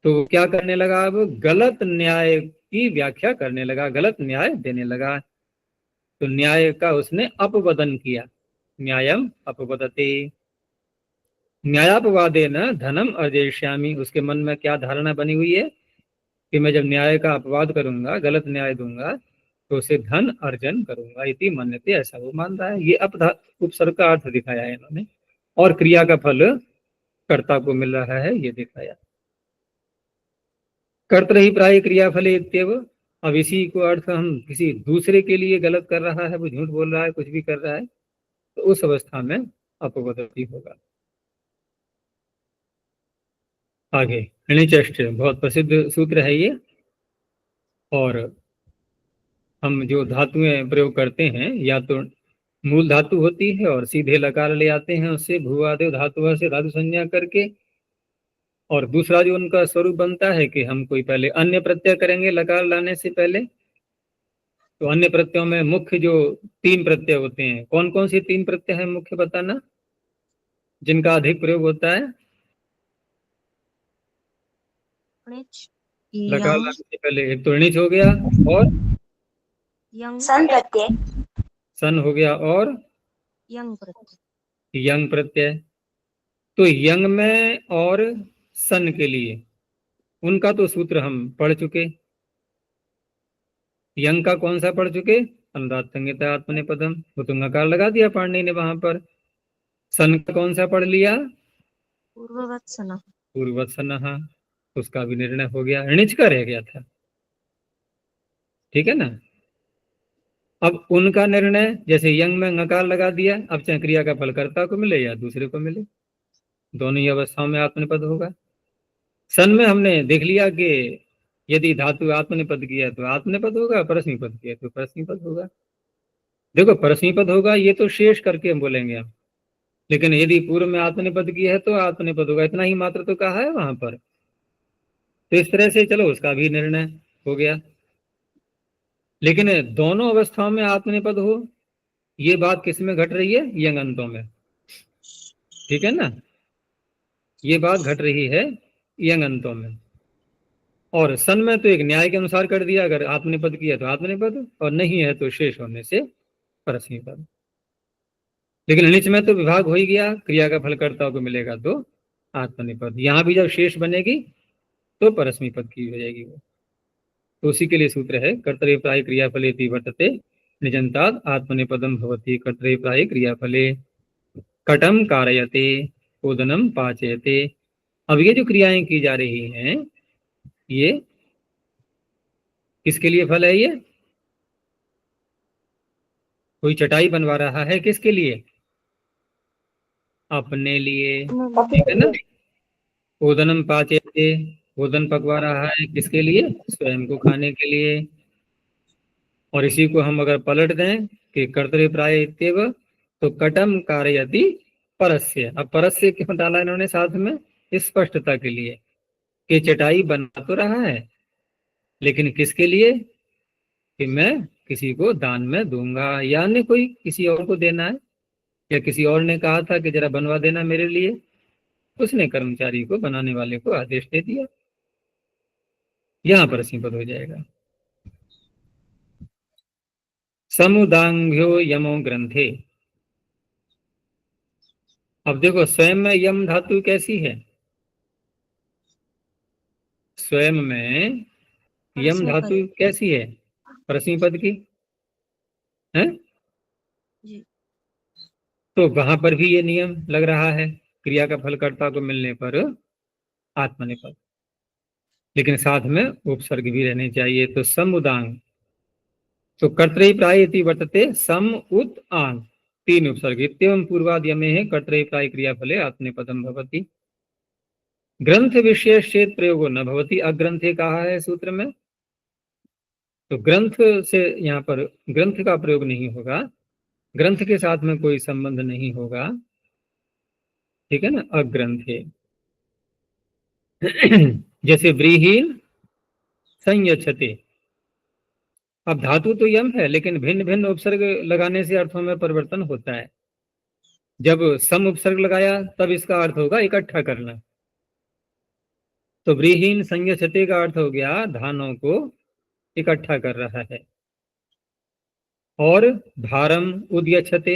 तो क्या करने लगा? अब गलत न्याय की व्याख्या करने लगा, गलत न्याय देने लगा। तो न्याय का उसने अपवदन किया, न्यायम अपवदते। न्यायापवादे न धनम अर्जयिष्यामि। उसके मन में क्या धारणा बनी हुई है कि मैं जब न्याय का अपवाद करूंगा, गलत न्याय दूंगा, तो उसे धन अर्जन करूंगा, इति मन्यते। ऐसा वो मान रहा है। ये उपसर्ग का अर्थ दिखाया है इन्होंने, और क्रिया का फल कर्ता को मिल रहा है, ये दिखाया। कर्तृ ही प्राय क्रिया फले इत्येव। अब इसी को अर्थ हम किसी दूसरे के लिए गलत कर रहा है, वो झूठ बोल रहा है, कुछ भी कर रहा है, तो उस अवस्था में अपवदति होगा। आगे णिचष्ट बहुत प्रसिद्ध सूत्र है ये, और हम जो धातुएं प्रयोग करते हैं, या तो मूल धातु होती है और सीधे लकार ले आते हैं उससे, भूआदेव धातु से धातु संज्ञा करके, और दूसरा जो उनका स्वरूप बनता है कि हम कोई पहले अन्य प्रत्यय करेंगे लकार लाने से पहले। तो अन्य प्रत्ययों में मुख्य जो 3 प्रत्यय होते हैं, कौन कौन सी 3 प्रत्यय है मुख्य बताना, जिनका अधिक प्रयोग होता है? लकार लाने से पहले एक तो णिच हो गया, और सन प्रत्यय, सन हो गया, और यंग प्रत्यय। यंग प्रत्यय। तो यंग में और सन के लिए उनका तो सूत्र हम पढ़ चुके। यंग का कौन सा पढ़ चुके? अनुदात संहिता आत्मनेपदम, वो तो नकार लगा दिया पाणिनि ने वहां पर। सन का कौन सा पढ़ लिया? पूर्ववत्सनः। पूर्ववत्सनः, उसका भी निर्णय हो गया, णिच का रह गया था, ठीक है ना। अब उनका निर्णय, जैसे यंग में नकार लगा दिया, अब चाहे क्रिया का फल कर्ता को मिले या दूसरे को मिले, दोनों ही अवस्थाओं में आत्मनिपद होगा। सन में हमने देख लिया कि यदि धातु आत्मनिपद किया तो आत्मनिपद होगा, परस्मैपद किया तो परस्मैपद होगा। देखो, परस्मैपद होगा ये तो शेष करके हम बोलेंगे हम, लेकिन यदि पूर्व में आत्मनिपद किया है तो आत्मनिपद होगा, इतना ही मात्र तो कहा है वहां पर। तो इस तरह से चलो उसका भी निर्णय हो गया। लेकिन दोनों अवस्थाओं में आत्मनिपद हो, ये बात किस में घट रही है? यंग अंतों में, ठीक है ना। ये बात घट रही है यंग अंतों में। और सन में तो एक न्याय के अनुसार कर दिया, अगर आत्मनिपद किया तो आत्मनिपद, और नहीं है तो शेष होने से परस्मैपद। लेकिन णिच में तो विभाग हो ही गया, क्रिया का फल कर्ता को मिलेगा तो आत्मनेपद। यहाँ भी जब शेष बनेगी तो परस्मी पद की हो जाएगी वो। तो उसी के लिए सूत्र है कर्तव्यप्राय क्रियाफले वर्तते निजंताद आत्मनेपदम भवति। कर्तव्यप्राय क्रियाफले कटम कारयते ओदनम पाचयते। अब ये जो क्रियाएं की जा रही हैं ये किसके लिए फल है? ये कोई चटाई बनवा रहा है, किसके लिए? अपने लिए, ठीक है ना। ओदनम पाचयते, ओदन पकवा रहा है किसके लिए? स्वयं को खाने के लिए। और इसी को हम अगर पलट दें कि कर्तव्य प्राय इत्येव, तो कटम कारयति परस्य। अब परस्य क्यों डाला इन्होंने साथ में? स्पष्टता के लिए कि चटाई बना तो रहा है लेकिन किसके लिए? कि मैं किसी को दान में दूंगा, यानी कोई किसी और को देना है, या किसी और ने कहा था कि जरा बनवा देना मेरे लिए, उसने कर्मचारी को, बनाने वाले को आदेश दे दिया। यहां पर सिंपद हो जाएगा। समुदांघ्यो यमो ग्रंथे। अब देखो स्वयं में यम धातु कैसी है? स्वयं में यम परस्मै धातु पद। कैसी है? परस्मी पद की है। जी। तो वहां पर भी ये नियम लग रहा है, क्रिया का फलकर्ता को मिलने पर आत्मनेपद, लेकिन साथ में उपसर्ग भी रहने चाहिए। तो समुदांग, तो कर्तृ प्राय इति वर्तते सम उत आंग, 3 उपसर्ग। इत्येवं पूर्वाद यमे है कर्तृ प्राय क्रियाफले आत्मनेपदम भवति। ग्रंथ विशेष चेत प्रयोगो न भवति। अग्रंथे कहा है सूत्र में, तो ग्रंथ से यहाँ पर ग्रंथ का प्रयोग नहीं होगा, ग्रंथ के साथ में कोई संबंध नहीं होगा, ठीक है ना। अग्रंथे जैसे व्रीहीन संयच्छते। अब धातु तो यम है लेकिन भिन्न भिन्न उपसर्ग लगाने से अर्थों में परिवर्तन होता है। जब सम उपसर्ग लगाया तब इसका अर्थ होगा इकट्ठा करना। तो व्रीहीन संयच्छते का अर्थ हो गया धानों को इकट्ठा कर रहा है। और भारम उद्यच्छते,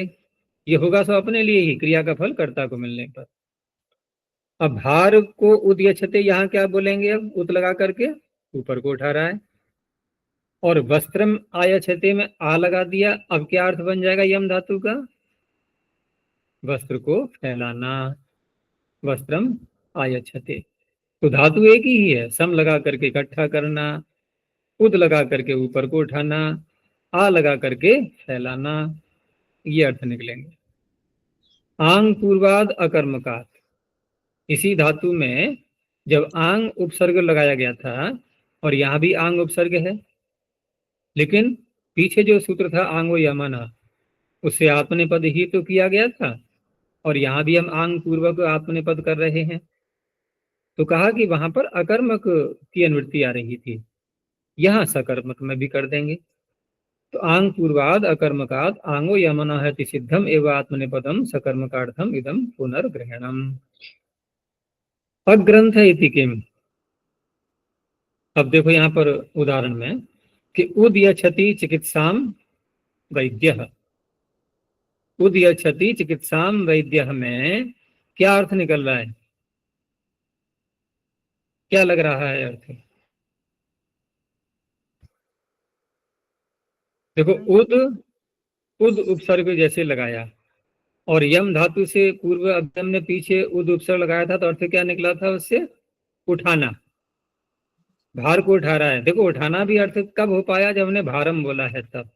ये होगा सो अपने लिए ही, क्रिया का फल कर्ता को मिलने पर। अब भार को उद्यच्छते यहाँ क्या बोलेंगे? अब उत लगा करके ऊपर को उठा रहा है। और वस्त्रम आयच्छते में आ लगा दिया, अब क्या अर्थ बन जाएगा यम धातु का? वस्त्र को फैलाना। वस्त्रम आयच्छते, तो धातु एक ही है, सम लगा करके इकट्ठा करना, उद लगा करके ऊपर को उठाना, आ लगा करके फैलाना, ये अर्थ निकलेंगे। आंग पूर्वाद अकर्मकात, इसी धातु में जब आंग उपसर्ग लगाया गया था, और यहां भी आंग उपसर्ग है, लेकिन पीछे जो सूत्र था आंगो यमना, उससे आत्मनेपद ही तो किया गया था, और यहां भी हम आंग पूर्वक आत्मनेपद कर रहे हैं। तो कहा कि वहां पर अकर्मक की अनुवृत्ति आ रही थी, यहां सकर्मक में भी कर देंगे। तो आंग पूर्वाद अकर्मकात आंगो यमना है सिद्धम एवं आत्मनेपदम सकर्मकार्थम इदम पुनर्ग्रहणम। अग्रंथ इति किम। अब देखो यहाँ पर उदाहरण में कि उद्यच्छति चिकित्साम वैद्यः, उद्यच्छति चिकित्साम वैद्यः में क्या अर्थ निकल रहा है? क्या लग रहा है अर्थ? देखो उद, उद उपसर्ग जैसे लगाया, और यम धातु से पूर्व अभ्यम ने पीछे उद उपसर्ग लगाया था, तो अर्थ क्या निकला था उससे? उठाना, भार को उठा रहा है। देखो उठाना भी अर्थ कब हो पाया? जब हमने भारम बोला है तब।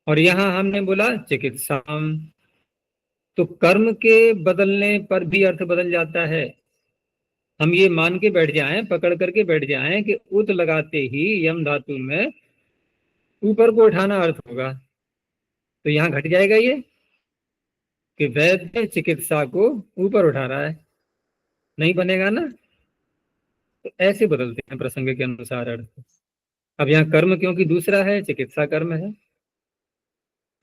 और यहां हमने बोला चिकित्साम, तो कर्म के बदलने पर भी अर्थ बदल जाता है। हम ये मान के बैठ जाएं, पकड़ करके बैठ जाएं कि उत लगाते ही यम धातु में ऊपर को उठाना अर्थ होगा, तो यहां घट जाएगा ये कि वैद्य चिकित्सा को ऊपर उठा रहा है, नहीं बनेगा ना। तो ऐसे बदलते हैं प्रसंग के अनुसार अर्थ। अब यहाँ कर्म क्योंकि दूसरा है, चिकित्सा कर्म है।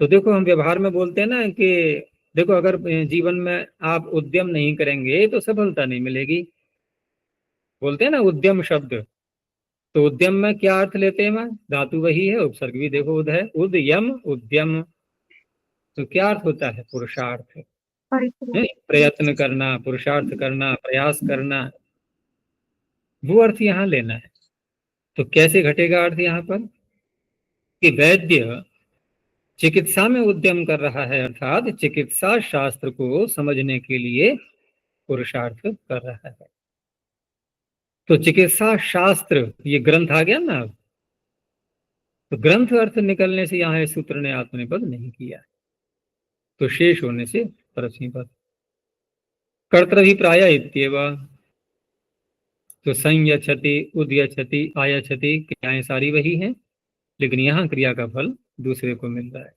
तो देखो हम व्यवहार में बोलते हैं ना कि देखो अगर जीवन में आप उद्यम नहीं करेंगे तो सफलता नहीं मिलेगी, बोलते हैं ना उद्यम शब्द। तो उद्यम में क्या अर्थ लेते हैं? मैं धातु वही है, उपसर्ग भी देखो उद है, उदयम उद्यम। तो क्या अर्थ होता है? पुरुषार्थ। परिश्रम। है, प्रयत्न करना, पुरुषार्थ करना, प्रयास करना, वो अर्थ यहाँ लेना है। तो कैसे घटेगा अर्थ यहाँ पर कि वैद्य चिकित्सा में उद्यम कर रहा है, अर्थात चिकित्सा शास्त्र को समझने के लिए पुरुषार्थ कर रहा है। तो चिकित्सा शास्त्र ये ग्रंथ आ गया ना। तो ग्रंथ अर्थ निकलने से यहाँ इस सूत्र ने आत्मनेपद नहीं किया, तो शेष होने से परस्मैपद। कर्तृभिप्राय इत्येव, तो संयच्छति, उद्यच्छति, आयच्छति क्रियाएं सारी वही हैं, लेकिन यहाँ क्रिया का फल दूसरे को मिल रहा है।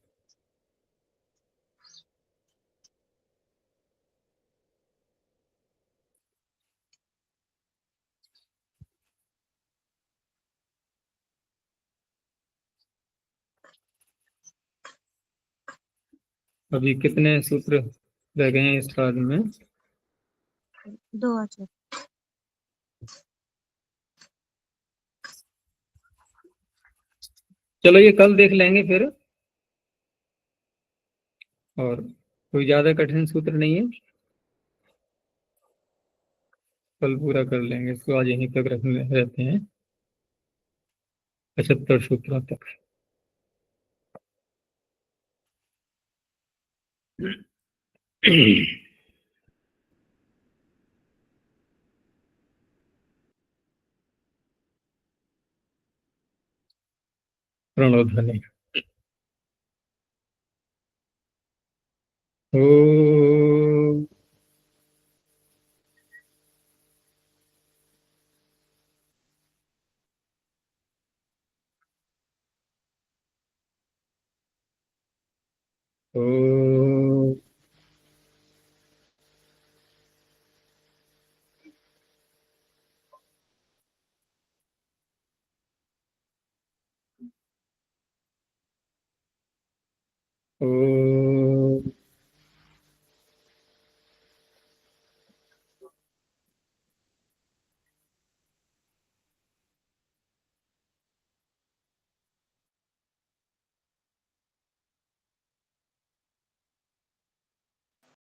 अभी कितने सूत्र रह गए हैं इस पाद में? 2 आचार्य। चलो ये कल देख लेंगे फिर, और कोई ज्यादा कठिन सूत्र नहीं है, कल पूरा कर लेंगे इसको। आज यहीं तक रहते हैं 75 सूत्रों तक। प्रणोध्वनि। ओ ओ ओ